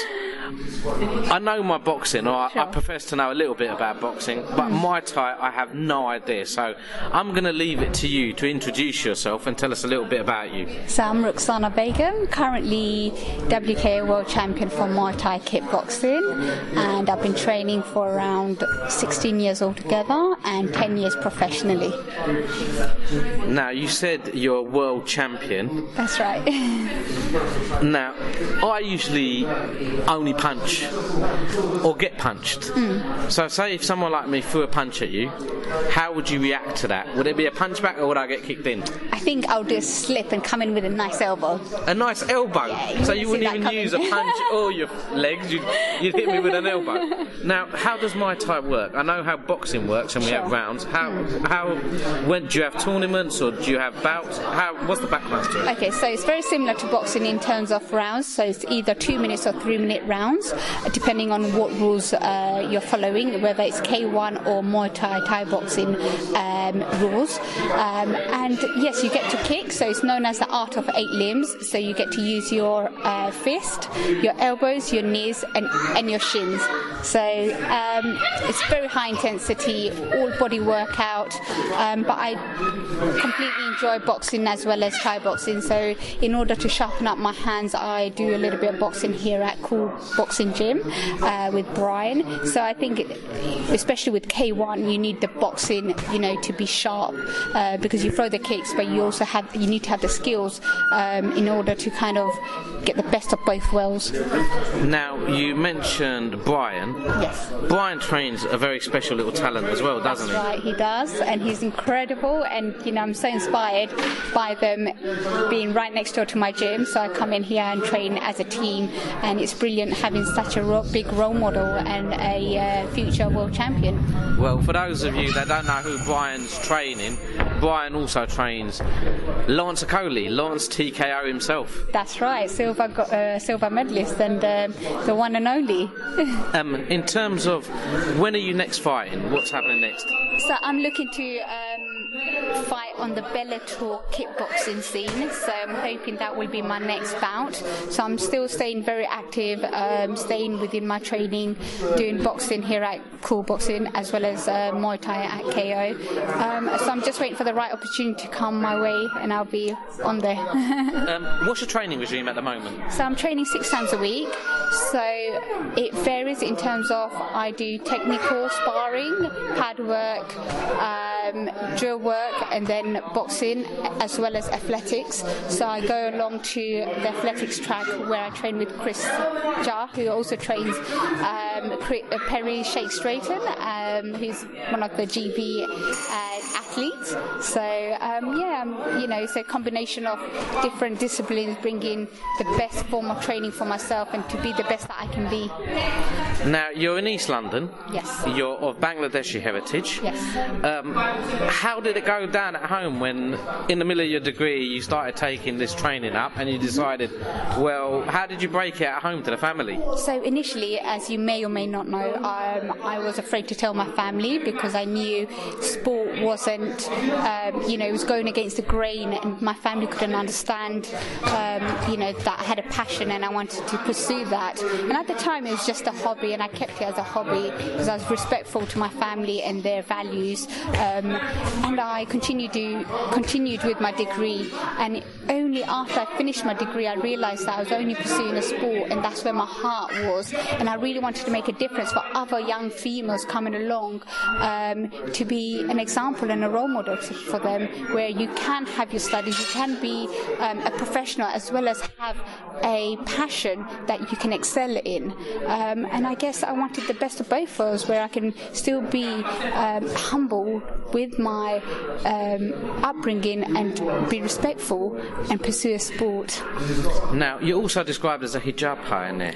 I know my boxing, or I profess to know a little bit about boxing, but Muay Thai I have no idea. So I'm going to leave it to you to introduce yourself and tell us a little bit about you. So I'm Rusqsana Begum, currently WKO World Champion for Muay Thai kickboxing, and I've been training for around 16 years altogether and 10 years professionally. Now, you said you're a world champion. That's right. Now, I usually only punch or get punched. So say if someone like me threw a punch at you, how would you react to that? Would it be a punch back or would I get kicked in? I think I'll do a slip and come in with a nice elbow. A nice elbow? Yeah, so you wouldn't even use a punch or your legs, you'd hit me with an elbow. Now, how does Muay Thai work? I know how boxing works and we have rounds. When do you have tournaments or do you have bouts? What's the background to it? Okay, so it's very similar to boxing in terms of rounds. So it's either 2 minutes or 3 minute rounds, depending on what rules you're following, whether it's K1 or Muay Thai boxing rules. And yes, you get to kick, so it's known as the art of 8 limbs. So you get to use your fist, your elbows, your knees, and your shins. So it's very high intensity, all body workout. But I completely enjoy boxing as well as Thai boxing. So in order to sharpen up my hands, I do a little bit of boxing here at Cool Boxing Gym with Brian. So I think, especially with K1, you need the boxing, to be sharp because you throw the kicks, but you also need to have the skills in order to kind of get the best of both worlds. Now, you mentioned Brian. Yes. Brian trains a very special little talent as well, doesn't he? That's right, he does, and he's incredible, and I'm so inspired by them being right next door to my gym. So I come in here and train as a team, and it's brilliant having such a big role model and a future world champion. Well, for those of you that don't know who Brian's training, Brian also trains Lance Okoli, Lance TKO himself. That's right, silver medalist and the one and only. In terms of when are you next fighting? What's happening next? So I'm looking to fight on the Bellator kickboxing scene, so I'm hoping that will be my next bout. So I'm still staying very active, staying within my training, doing boxing here at Cool Boxing as well as Muay Thai at KO. So I'm just waiting for the right opportunity to come my way and I'll be on there. What's your training regime at the moment? So I'm training 6 times a week, so it varies in terms of I do technical sparring, pad work, drill work, and then boxing as well as athletics. So I go along to the athletics track where I train with Chris Jar, who also trains Perry Shake Straighten, who's one of the GB athletes. So it's a combination of different disciplines, bringing the best form of training for myself and to be the best that I can be. Now, you're in East London. Yes. You're of Bangladeshi heritage. Yes. How did it go down at home when, in the middle of your degree, you started taking this training up and you decided, well, how did you break it at home to the family? So initially, as you may or may not know, I was afraid to tell my family because I knew sport wasn't, it was going against the grain, and my family couldn't understand, that I had a passion and I wanted to pursue that. And at the time, it was just a hobby, and I kept it as a hobby because I was respectful to my family and their values. And I continued with my degree, and only after I finished my degree I realised that I was only pursuing a sport, and that's where my heart was, and I really wanted to make a difference for other young females coming along, to be an example and a role model for them, where you can have your studies, you can be a professional as well as have a passion that you can excel in, and I guess I wanted the best of both worlds, where I can still be humble with my upbringing and be respectful and pursue a sport. Now, you're also described as a hijab pioneer.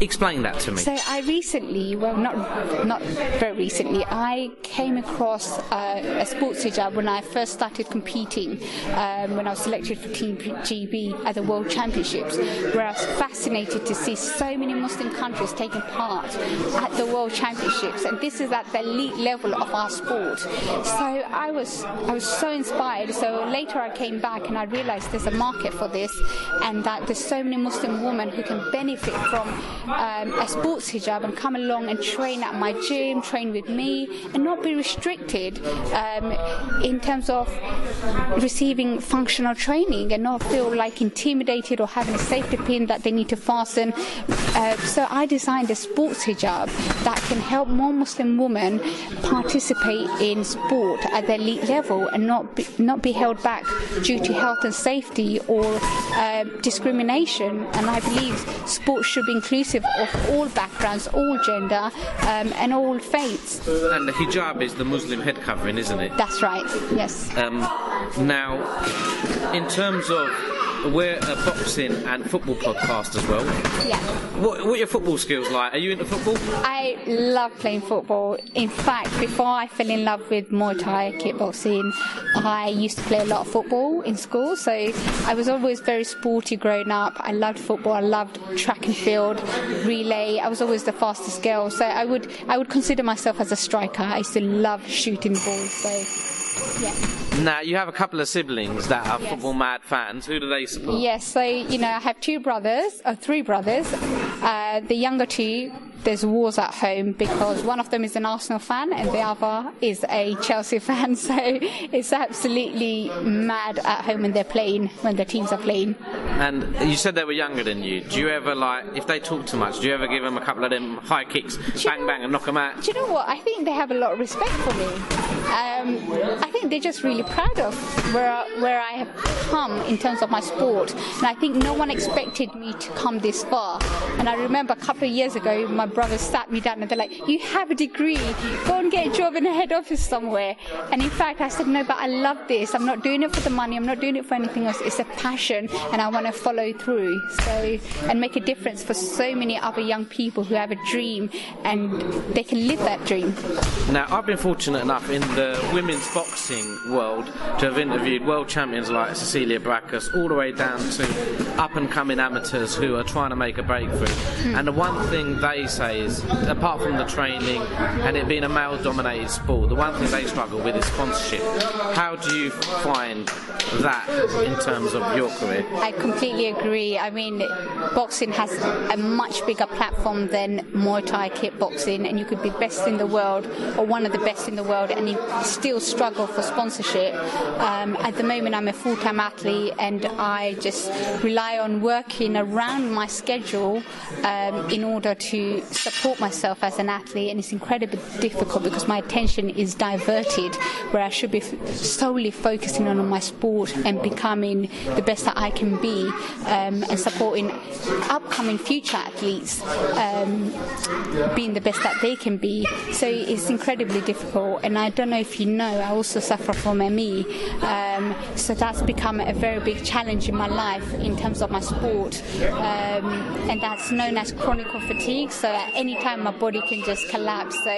Explain that to me. So I recently, well, not very recently, I came across a sports hijab when I first started competing, when I was selected for Team GB at the World Championships, where I was fascinated to see so many Muslim countries taking part at the World Championships, and this is at the elite level of our sport. So I was so inspired. So later I came back and I realized there's a market for this, and that there's so many Muslim women who can benefit from a sports hijab and come along and train at my gym, train with me, and not be restricted in terms of receiving functional training, and not feel like intimidated or having a safety pin that they need to fasten. So I designed a sports hijab that can help more Muslim women participate in sport at the elite level and not be held back due to health and safety or discrimination. And I believe sport should be inclusive of all backgrounds, all gender, and all faiths. And the hijab is the Muslim head covering, isn't it? That's right, yes. Now, in terms of, we're a boxing and football podcast as well. Yeah. What are your football skills like? Are you into football? I love playing football. In fact, before I fell in love with Muay Thai kickboxing, I used to play a lot of football in school. So I was always very sporty growing up. I loved football. I loved track and field, relay. I was always the fastest girl. So I would consider myself as a striker. I used to love shooting balls. So yeah. Now, you have a couple of siblings that are football mad fans. Who do they support? Yes, so, I have three brothers. The younger two, there's wars at home because one of them is an Arsenal fan and the other is a Chelsea fan. So it's absolutely mad at home when the teams are playing. And you said they were younger than you. Do you ever, if they talk too much, do you ever give them a couple of them high kicks, bang, and knock them out? Do you know what? I think they have a lot of respect for me. I think they're just really proud of where I have come in terms of my sport. And I think no one expected me to come this far. And I remember a couple of years ago, my brothers sat me down and they're like, you have a degree, go and get a job in a head office somewhere. And in fact, I said, no, but I love this. I'm not doing it for the money. I'm not doing it for anything else. It's a passion and I want to follow through. And make a difference for so many other young people who have a dream and they can live that dream. Now, I've been fortunate enough in the women's boxing world to have interviewed world champions like Cecilia Brækhus all the way down to up-and-coming amateurs who are trying to make a breakthrough. And the one thing they say is, apart from the training and it being a male-dominated sport, the one thing they struggle with is sponsorship. How do you find that in terms of your career? I completely agree. I mean, boxing has a much bigger platform than Muay Thai kickboxing, and you could be best in the world or one of the best in the world and you still struggle for sponsorship. At the moment, I'm a full-time athlete and I just rely on working around my schedule in order to support myself as an athlete, and it's incredibly difficult because my attention is diverted where I should be solely focusing on my sport and becoming the best that I can be, and supporting upcoming future athletes being the best that they can be. So it's incredibly difficult, and I don't know if you know, I also suffer from ME, so that's become a very big challenge in my life in terms of my sport, and that's known as chronic fatigue. So at any time my body can just collapse. So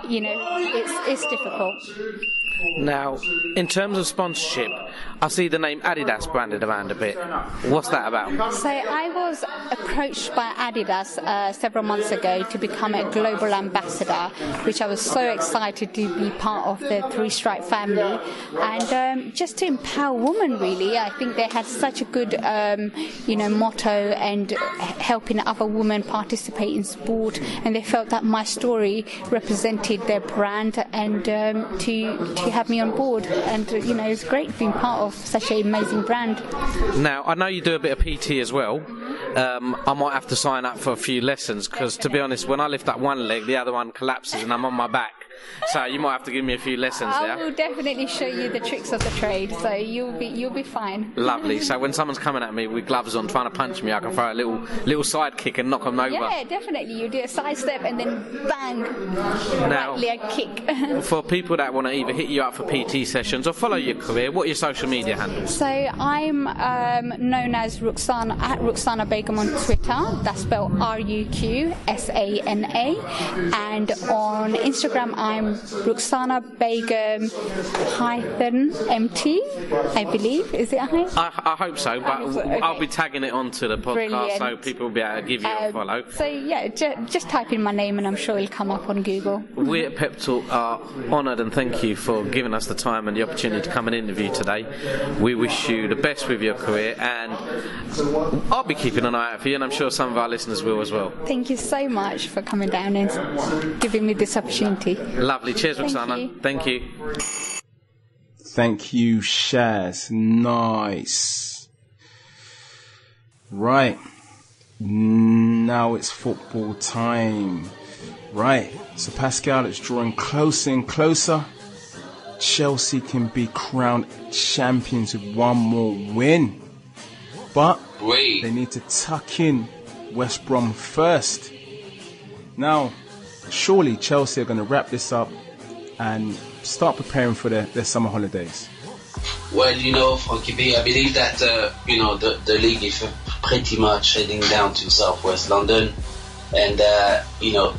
it's difficult. Now, in terms of sponsorship, I see the name Adidas branded around a bit. What's that about? So I was approached by Adidas several months ago to become a global ambassador, which I was so excited to be part of the Three Stripe family, and just to empower women, really. I think they had such a good motto and helping other women participate in sport, and they felt that my story represented their brand, and to have me on board, and it's great being part of such an amazing brand. Now, I know you do a bit of PT as well. I might have to sign up for a few lessons because, to be honest, when I lift up one leg, the other one collapses and I'm on my back. So you might have to give me a few lessons there. I will definitely show you the tricks of the trade, so you'll be fine. Lovely. So when someone's coming at me with gloves on trying to punch me, I can throw a little side kick and knock them over. Yeah, definitely. You do a side step and then bang, right leg kick. For people that want to either hit you up for PT sessions or follow your career, what are your social media handles? So I'm known as Ruqsana, at Rusqsana Begum on Twitter. That's spelled Ruqsana, and on Instagram I'm Ruqsana Begum -MT, I believe. Is it I hope so, but okay. I'll be tagging it onto the podcast. Brilliant. So people will be able to give you a follow. So yeah, just type in my name and I'm sure it'll come up on Google. We at Pep Talk are honoured and thank you for giving us the time and the opportunity to come and interview today. We wish you the best with your career, and I'll be keeping an eye out for you, and I'm sure some of our listeners will as well. Thank you so much for coming down and giving me this opportunity. Lovely. Cheers, Ruqsana. Thank you. Thank you, Shaz. Nice. Right. Now it's football time. Right. So Pascal, it's drawing closer and closer Chelsea can be crowned champions with one more win. But they need to tuck in West Brom first. Now, surely Chelsea are going to wrap this up and start preparing for their summer holidays. Well, Frankie B, I believe that, the league is pretty much heading down to southwest London. And,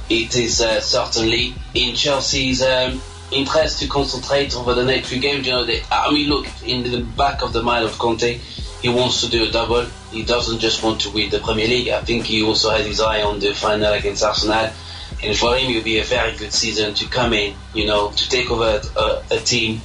it is certainly in Chelsea's interest to concentrate over the next few games. Look, in the back of the mind of Conte, he wants to do a double. He doesn't just want to win the Premier League. I think he also has his eye on the final against Arsenal. And for him, it will be a very good season to come in, to take over a team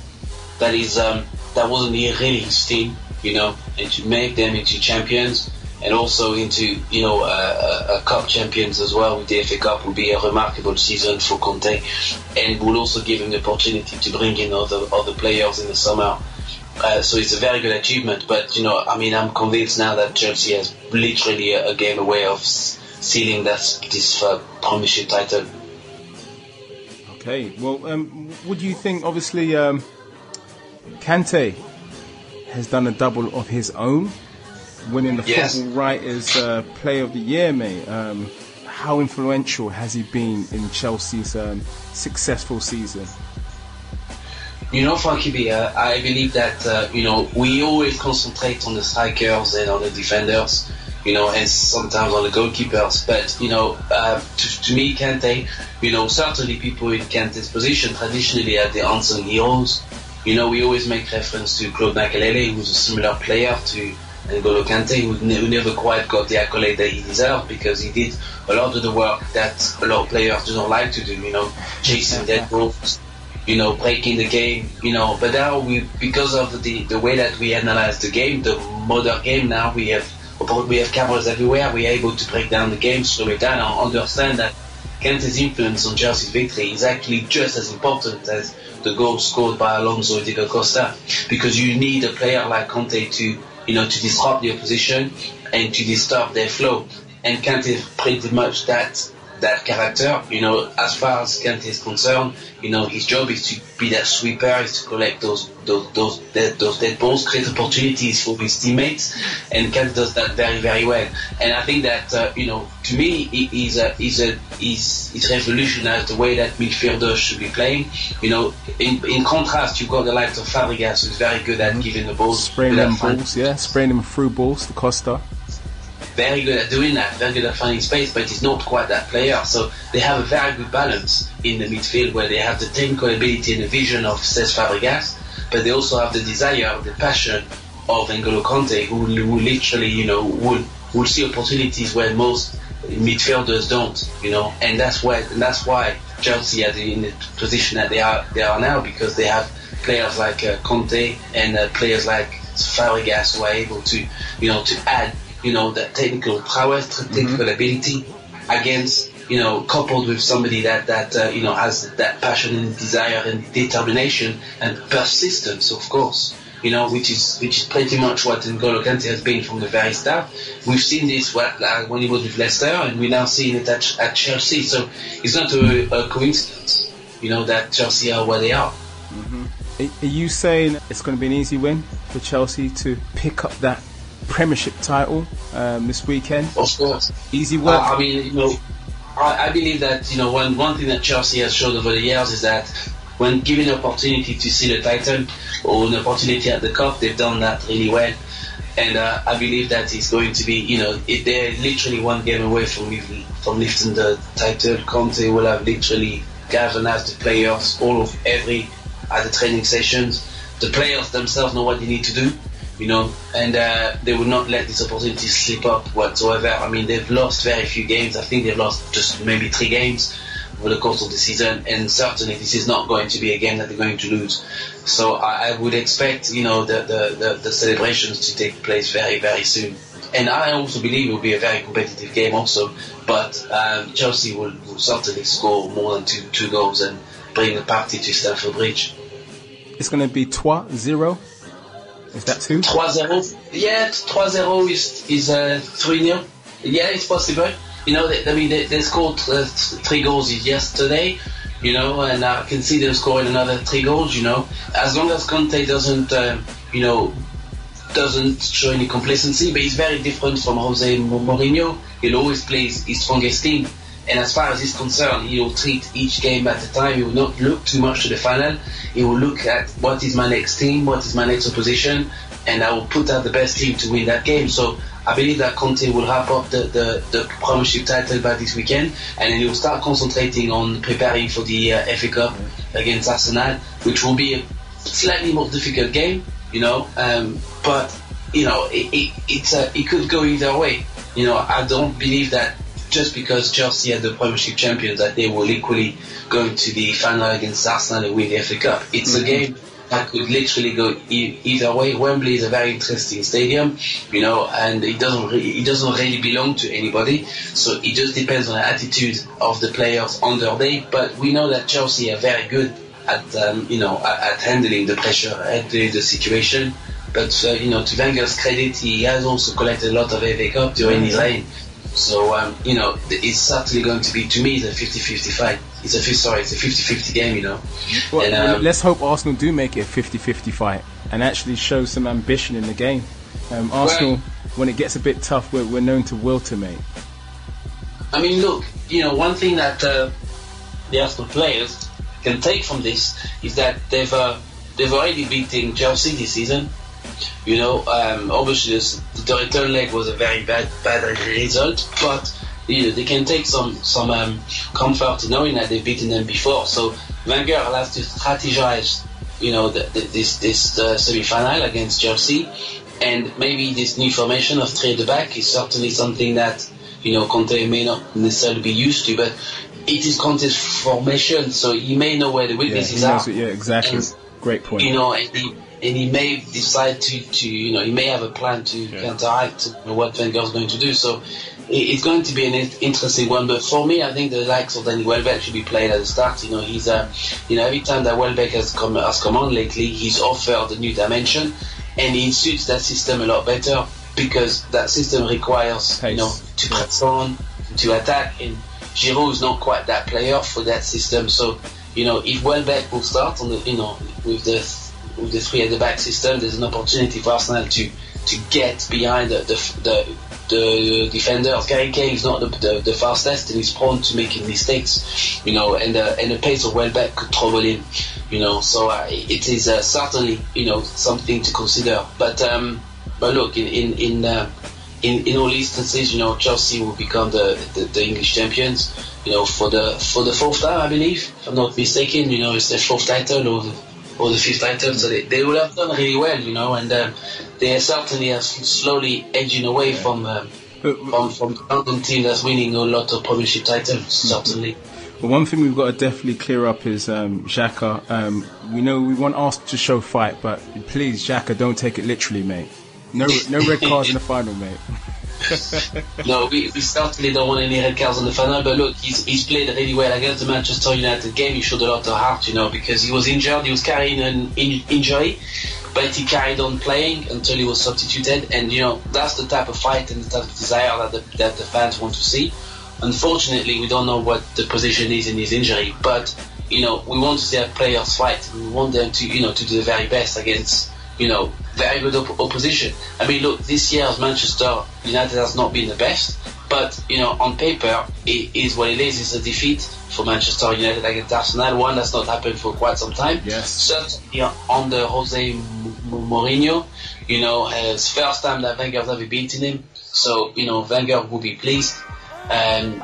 that is that wasn't really his team, and to make them into champions and also into, a cup champions as well with the FA Cup will be a remarkable season for Conte, and will also give him the opportunity to bring in other players in the summer. So it's a very good achievement, but I'm convinced now that Chelsea has literally a game away of sealing this Premiership title. Okay, well, what do you think? Obviously, Kante has done a double of his own, winning the Football Writers Player of the Year, mate. How influential has he been in Chelsea's successful season? Frankie B, I believe that, we always concentrate on the strikers and on the defenders, and sometimes on the goalkeepers. But, to me, Kante, certainly people in Kante's position traditionally are the unsung heroes. We always make reference to Claude Makelele, who's a similar player to N'Golo Kante, who never quite got the accolade that he deserved, because he did a lot of the work that a lot of players do not like to do, chasing dead balls, breaking the game, but now because of the way that we analyze the game, the modern game now, we have cameras everywhere, we are able to break down the game, slow it down, and understand that Kante's influence on Chelsea's victory is actually just as important as the goal scored by Alonso and Diego Costa, because you need a player like Conte to disrupt the opposition and to disturb their flow. And Kante is pretty much that character. As far as Kante is concerned, his job is to be that sweeper, is to collect those dead balls, create opportunities for his teammates, and Kante does that very, very well. And I think that to me, he's revolutionized the way that midfielders should be playing. In contrast, you've got the likes of Fabregas, who's very good at giving the balls, spraying them through balls to Costa. Very good at doing that, very good at finding space, but he's not quite that player. So they have a very good balance in the midfield, where they have the technical ability and the vision of Cesc Fabregas, but they also have the desire, the passion of N'Golo Kante, who literally, will see opportunities where most midfielders don't, and that's why Chelsea are in the position that they are now, because they have players like Conte and players like Fabregas who are able to, to add that technical prowess, technical ability against, coupled with somebody that has that passion and desire and determination and persistence, of course, which is pretty much what N'Golo Kante has been from the very start. We've seen this when he was with Leicester, and we're now seeing it at Chelsea. So it's not a coincidence, that Chelsea are where they are. Are you saying it's going to be an easy win for Chelsea to pick up that Premiership title this weekend? Of course. Easy work. I believe that one thing that Chelsea has showed over the years is that when given an opportunity to seal a title or an opportunity at the cup, they've done that really well. And I believe that it's going to be, if they're literally one game away from lifting the title. Conte will have literally galvanized the players at the training sessions. The players themselves know what they need to do. And they will not let this opportunity slip up whatsoever. They've lost very few games. I think they've lost just maybe 3 games over the course of the season, and certainly this is not going to be a game that they're going to lose. So I would expect, the celebrations to take place very, very soon. And I also believe it will be a very competitive game also, but Chelsea will certainly score more than two goals and bring the party to Stamford Bridge. It's going to be 3-0. Is that 2? 3-0. Yeah, 3-0 is 3-0. Yeah, it's possible. They scored 3 goals yesterday. you know, and I can see them scoring another 3 goals, you know, as long as Conte doesn't, you know, doesn't show any complacency. But he's very different from Jose Mourinho. He'll always play his strongest team. And as far as he's concerned, he will treat each game at a time. He will not look too much to the final. He will look at what is my next team, what is my next opposition, and I will put out the best team to win that game. So I believe that Conte will wrap up the Premiership title by this weekend, and then he will start concentrating on preparing for the FA Cup against Arsenal, which will be a slightly more difficult game, you know. But you know, it could go either way. You know, I don't believe that just because Chelsea are the Premiership champions that they will equally go into the final against Arsenal and win the FA Cup. It's a game that could literally go either way. Wembley is a very interesting stadium, you know, and it doesn't really belong to anybody. So it just depends on the attitude of the players on their day. But we know that Chelsea are very good at you know, at handling the pressure, handling the situation. But you know, to Wenger's credit, he has also collected a lot of FA Cup during his reign. So you know, it's certainly going to be, to me, the 50-50 fight. It's a 50-50 game, you know. Well, and, let's hope Arsenal do make it a 50-50 fight and actually show some ambition in the game. Arsenal, when it gets a bit tough, we're known to wilt, mate. I mean, look, you know, one thing that the Arsenal players can take from this is that they've already beaten Chelsea this season. You know, obviously the return leg was a very bad result, but you know, they can take some comfort in knowing that they've beaten them before. So Wenger will have to strategize, you know, this semi-final against Chelsea, and maybe this new formation of 3 at the back is certainly something that, you know, Conte may not necessarily be used to, but it is Conte's formation, so he may know where the weaknesses are. Yeah, exactly. And, great point. You know, and he may decide to you know, he may have a plan to counteract what Wenger's going to do. So it's going to be an interesting one. But for me, I think the likes of Danny Welbeck should be played at the start. You know, he's you know, every time that Welbeck has come on lately, he's offered a new dimension, and he suits that system a lot better because that system requires pace, you know, to press on, to attack, and Giroud is not quite that player for that system. So you know, if Welbeck will start on the, you know, with the 3 at the back system, there's an opportunity for Arsenal to get behind the defenders. Gary Kane is not the fastest, and he's prone to making mistakes, you know, and the pace of Welbeck could trouble him, you know. So it is certainly, you know, something to consider. But look, in all instances, you know, Chelsea will become the English champions, you know, for the 4th time, I believe, if I'm not mistaken. You know, it's their 4th title or the 5th title, so they will have done really well, you know, and they certainly are slowly edging away from the London team that's winning a lot of Premiership titles, certainly. Well, one thing we've got to definitely clear up is Xhaka. We know we want Arsenal to show fight, but please, Xhaka, don't take it literally, mate. No red cards in the final, mate. No, we certainly don't want any red cards in the final, but look, he's played really well against the Manchester United game. He showed a lot of heart, you know, because he was injured, he was carrying an injury, but he carried on playing until he was substituted, and you know, that's the type of fight and the type of desire that the fans want to see. Unfortunately, we don't know what the position is in his injury, but you know, we want to see our players fight. We want them to, you know, to do the very best against, you know, very good opposition. I mean, look, this year's Manchester United has not been the best, but, you know, on paper, it is what it is. It's a defeat for Manchester United against Arsenal, one that's not happened for quite some time. Yes. Certainly under Jose Mourinho, you know, it's first time that Wenger has ever beaten him, so, you know, Wenger will be pleased. And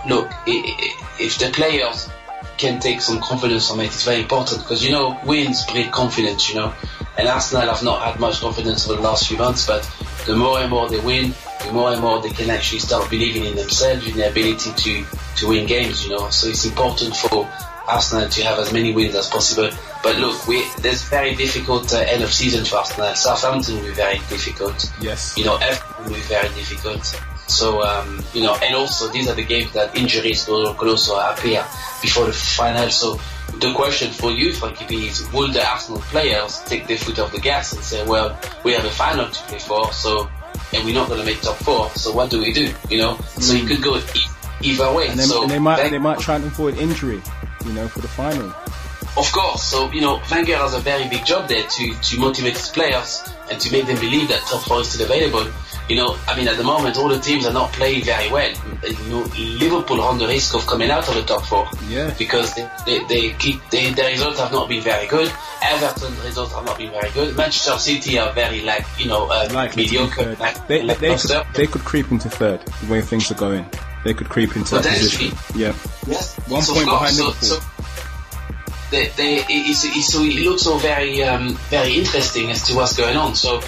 look, if the players can take some confidence from it, it's very important, because, you know, wins breed confidence, you know, and Arsenal have not had much confidence over the last few months, but the more and more they win, the more and more they can actually start believing in themselves, in their ability to win games, you know. So it's important for Arsenal to have as many wins as possible. But look, there's very difficult end of season for Arsenal. Southampton will be very difficult. Yes. You know, Everton will be very difficult. So, you know, and also these are the games that injuries will also appear before the final. So the question for you, Frankie, is will the Arsenal players take their foot off the gas and say, well, we have a final to play for, so, and we're not going to make top 4, so what do we do? You know, so it could go either way. And they might try and avoid injury. for the final. Of course. So, Wenger has a very big job there to motivate his players and to make them believe that top 4 is still available. At the moment, all the teams are not playing very well. Liverpool run the risk of coming out of the top 4. Yeah. Because their results have not been very good. Everton's results have not been very good. Manchester City are very, mediocre. They could creep into third the way things are going. They could creep into that position. Yeah. Yes. 1 point behind Liverpool. It looks so very interesting as to what's going on. So,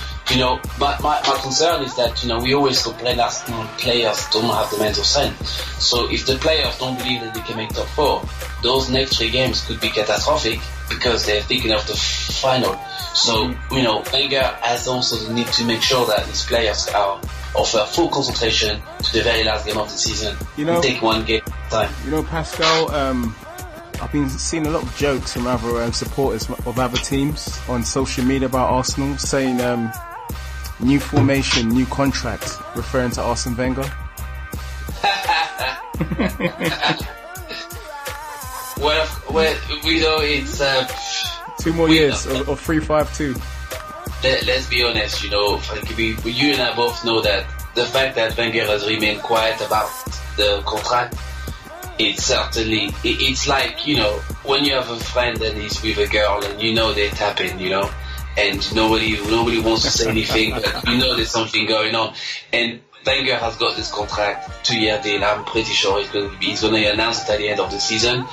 my concern is that, we always complain Arsenal players don't have the mental strength. So if the players don't believe that they can make top 4, those next 3 games could be catastrophic because they're thinking of the final. So, Wenger has also the need to make sure that his players offer full concentration to the very last game of the season. And take 1 game at a time. Pascal, I've been seeing a lot of jokes from other supporters of other teams on social media about Arsenal, saying new formation, new contract, referring to Arsene Wenger. well, it's 2 more years of 3-5-2. Let's be honest, you and I both know that the fact that Wenger has remained quiet about the contract, it's like, when you have a friend that is with a girl and they're tapping, and nobody wants to say anything, but there's something going on. And Wenger has got this contract, 2-year deal. I'm pretty sure he's going to announce it at the end of the season.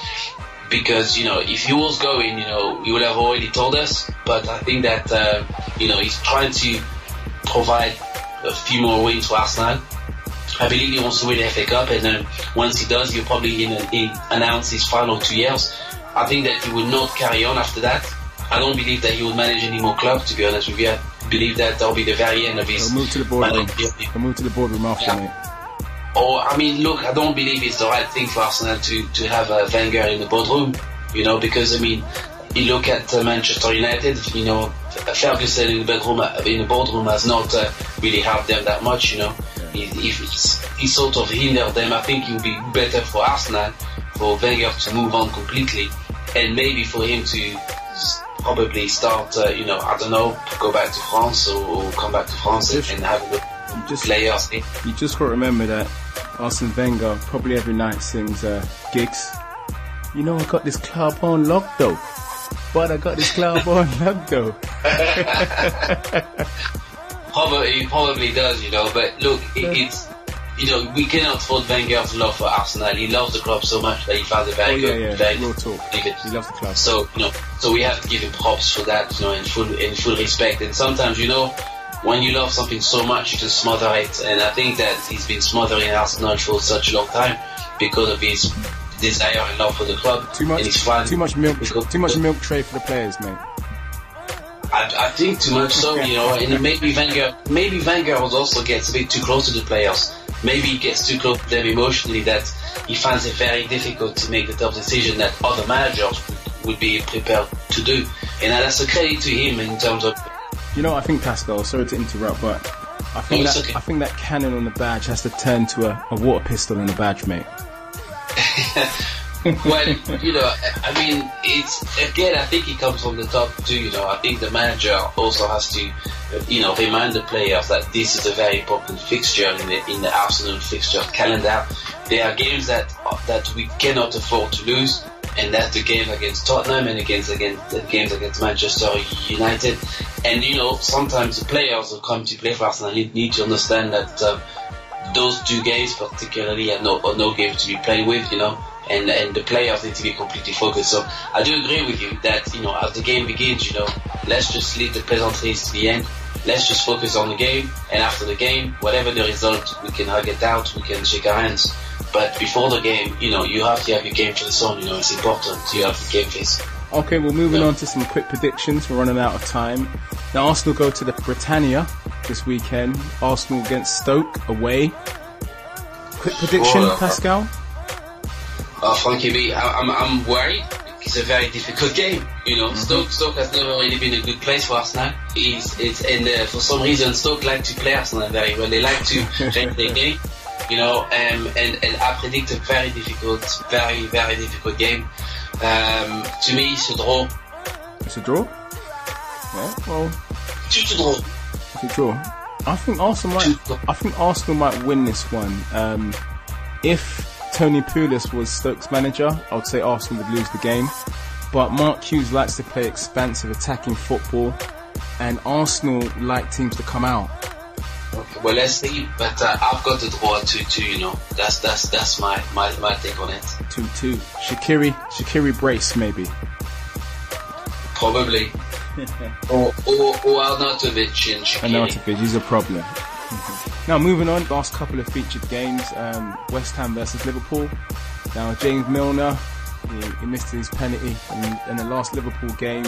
Because, if he was going, he would have already told us. But I think that, he's trying to provide a few more wins for Arsenal. I believe he wants to win the FA Cup, and then once he does, he'll probably announce his final 2 years. I think that he will not carry on after that. I don't believe that he will manage any more clubs, to be honest with you. I believe that that'll be the very end of his... He'll move to the boardroom. He'll move to the boardroom after, mate. I don't believe it's the right thing for Arsenal to have Wenger in the boardroom, because, you look at Manchester United, Ferguson in the boardroom has not really helped them that much, He sort of hindered them. I think it would be better for Arsenal, for Wenger to move on completely, and maybe for him to probably start, I don't know, go back to France or come back to France and have a look at players. You just got to remember that Arsene Wenger probably every night sings gigs. I got this club on lock though. But I got this club on lock though. He probably does, but look, it's... we cannot fault Wenger's love for Arsenal. He loves the club so much that he found it very good. Very real talk. He loves the club. So, so we have to give him props for that, in full respect. And sometimes, when you love something so much, you just smother it. And I think that he's been smothering Arsenal for such a long time because of his desire and love for the club. Too much milk tray for the players, mate. I think too much so, and maybe Wenger also gets a bit too close to the players. Maybe he gets too close to them emotionally that he finds it very difficult to make the tough decision that other managers would be prepared to do. And that's a credit to him in terms of... I think, Pascal, sorry to interrupt, but I think that cannon on the badge has to turn to a water pistol on the badge, mate. Well, it's, again, I think it comes from the top too, I think the manager also has to, remind the players that this is a very important fixture in the Arsenal fixture calendar. There are games that we cannot afford to lose, and that's the game against Tottenham and the games against Manchester United. And, sometimes the players who come to play for Arsenal need to understand that those 2 games particularly are no games to be played with, and the players need to be completely focused. So I do agree with you that, as the game begins, let's just leave the pleasantries to the end. Let's just focus on the game, and after the game, whatever the result, we can hug it out, we can shake our hands. But before the game, you have to have your game face on, it's important to have the game face. Okay, well, moving on to some quick predictions. We're running out of time. Now, Arsenal go to the Britannia this weekend. Arsenal against Stoke away. Quick prediction, Pascal? Frankie B, I'm worried. It's a very difficult game, Stoke has never really been a good place for Arsenal. For some reason, Stoke like to play Arsenal very well. They like to change their game, and I predict a very, very difficult game. To me, it's a draw. It's a draw? Yeah, well... Just a draw. It's a draw. I think Arsenal might win this one. If Tony Pulis was Stoke's manager, I would say Arsenal would lose the game. But Mark Hughes likes to play expansive attacking football, and Arsenal like teams to come out. Okay, well, let's see. But I've got the draw 2-2. You know, that's my take on it. 2-2. Shaqiri brace maybe. Probably. or Arnautovic and Shaqiri. Arnautovic, he's a problem. Now moving on, last couple of featured games. West Ham versus Liverpool. Now James Milner, he missed his penalty in the last Liverpool game.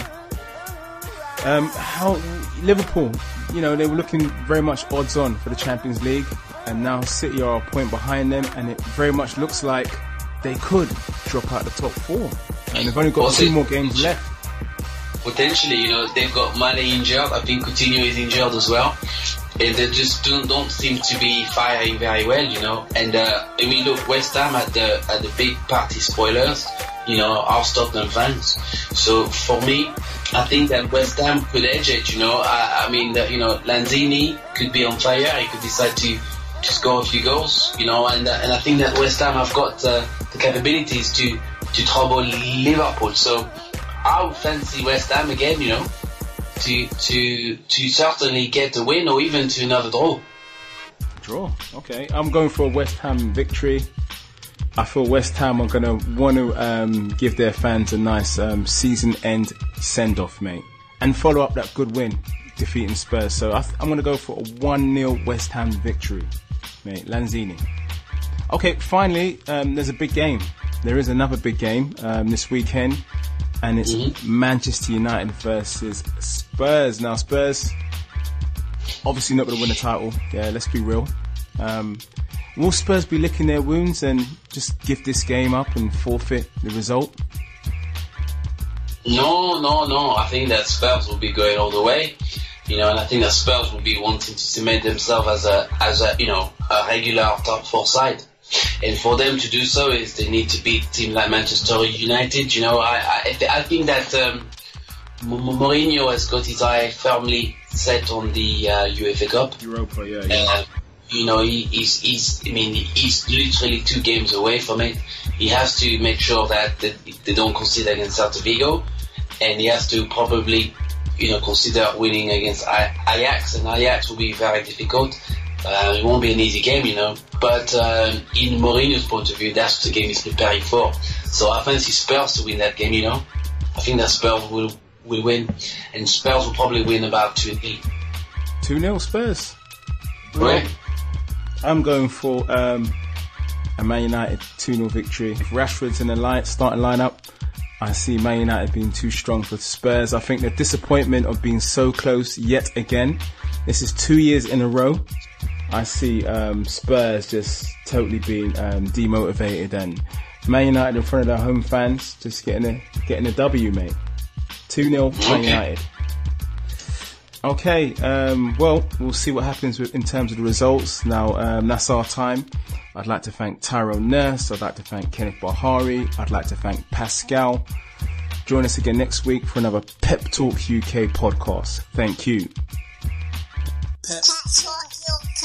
How Liverpool, you know, they were looking very much odds on for the Champions League, and now City are a point behind them, and it very much looks like they could drop out the top 4, and they've only got 2 more games left. Potentially, you know, they've got Mane injured. I think Coutinho is injured as well, and they just don't seem to be firing very well, you know. And I mean, look, West Ham had the big party spoilers, you know, our Tottenham fans. So for me, I think that West Ham could edge it, you know. I mean, you know, Lanzini could be on fire. He could decide to score a few goals, you know. And I think that West Ham have got the capabilities to trouble Liverpool. So I would fancy West Ham again, you know, to certainly get a win or even to another draw. Draw, okay. I'm going for a West Ham victory. I feel West Ham are going to want to give their fans a nice season-end send-off, mate. And follow up that good win, defeating Spurs. So I'm going to go for a 1-0 West Ham victory, mate. Lanzini. Okay, finally, there's a big game. There is another big game this weekend. And it's Manchester United versus Spurs. Now, Spurs, obviously not going to win the title. Yeah, let's be real. Will Spurs be licking their wounds and just give this game up and forfeit the result? No. I think that Spurs will be going all the way, you know, and I think that Spurs will be wanting to cement themselves as a you know, a regular top 4 side. And for them to do so is they need to beat teams like Manchester United. You know, I think that Mourinho has got his eye firmly set on the UEFA Cup. Europa, yeah. You know, he's literally 2 games away from it. He has to make sure that they don't concede against Celta Vigo, and he has to probably, you know, consider winning against Ajax, and Ajax will be very difficult. It won't be an easy game, you know, but in Mourinho's point of view, that's what the game is preparing for. So I fancy Spurs to win that game, you know. I think that Spurs will win, and Spurs will probably win about 2-0. 2-0 Spurs. Right. I'm going for a Man United 2-0 victory. If Rashford's in the starting lineup, I see Man United being too strong for Spurs. I think the disappointment of being so close yet again. This is 2 years in a row. I see Spurs just totally being demotivated, and Man United in front of their home fans just getting a W, mate. 2-0 Man United. Okay, well, we'll see what happens in terms of the results. Now, that's our time. I'd like to thank Tyrone Nurse. I'd like to thank Kenneth Bahari. I'd like to thank Pascal. Join us again next week for another Pep Talk UK podcast. Thank you. Pep Talk UK.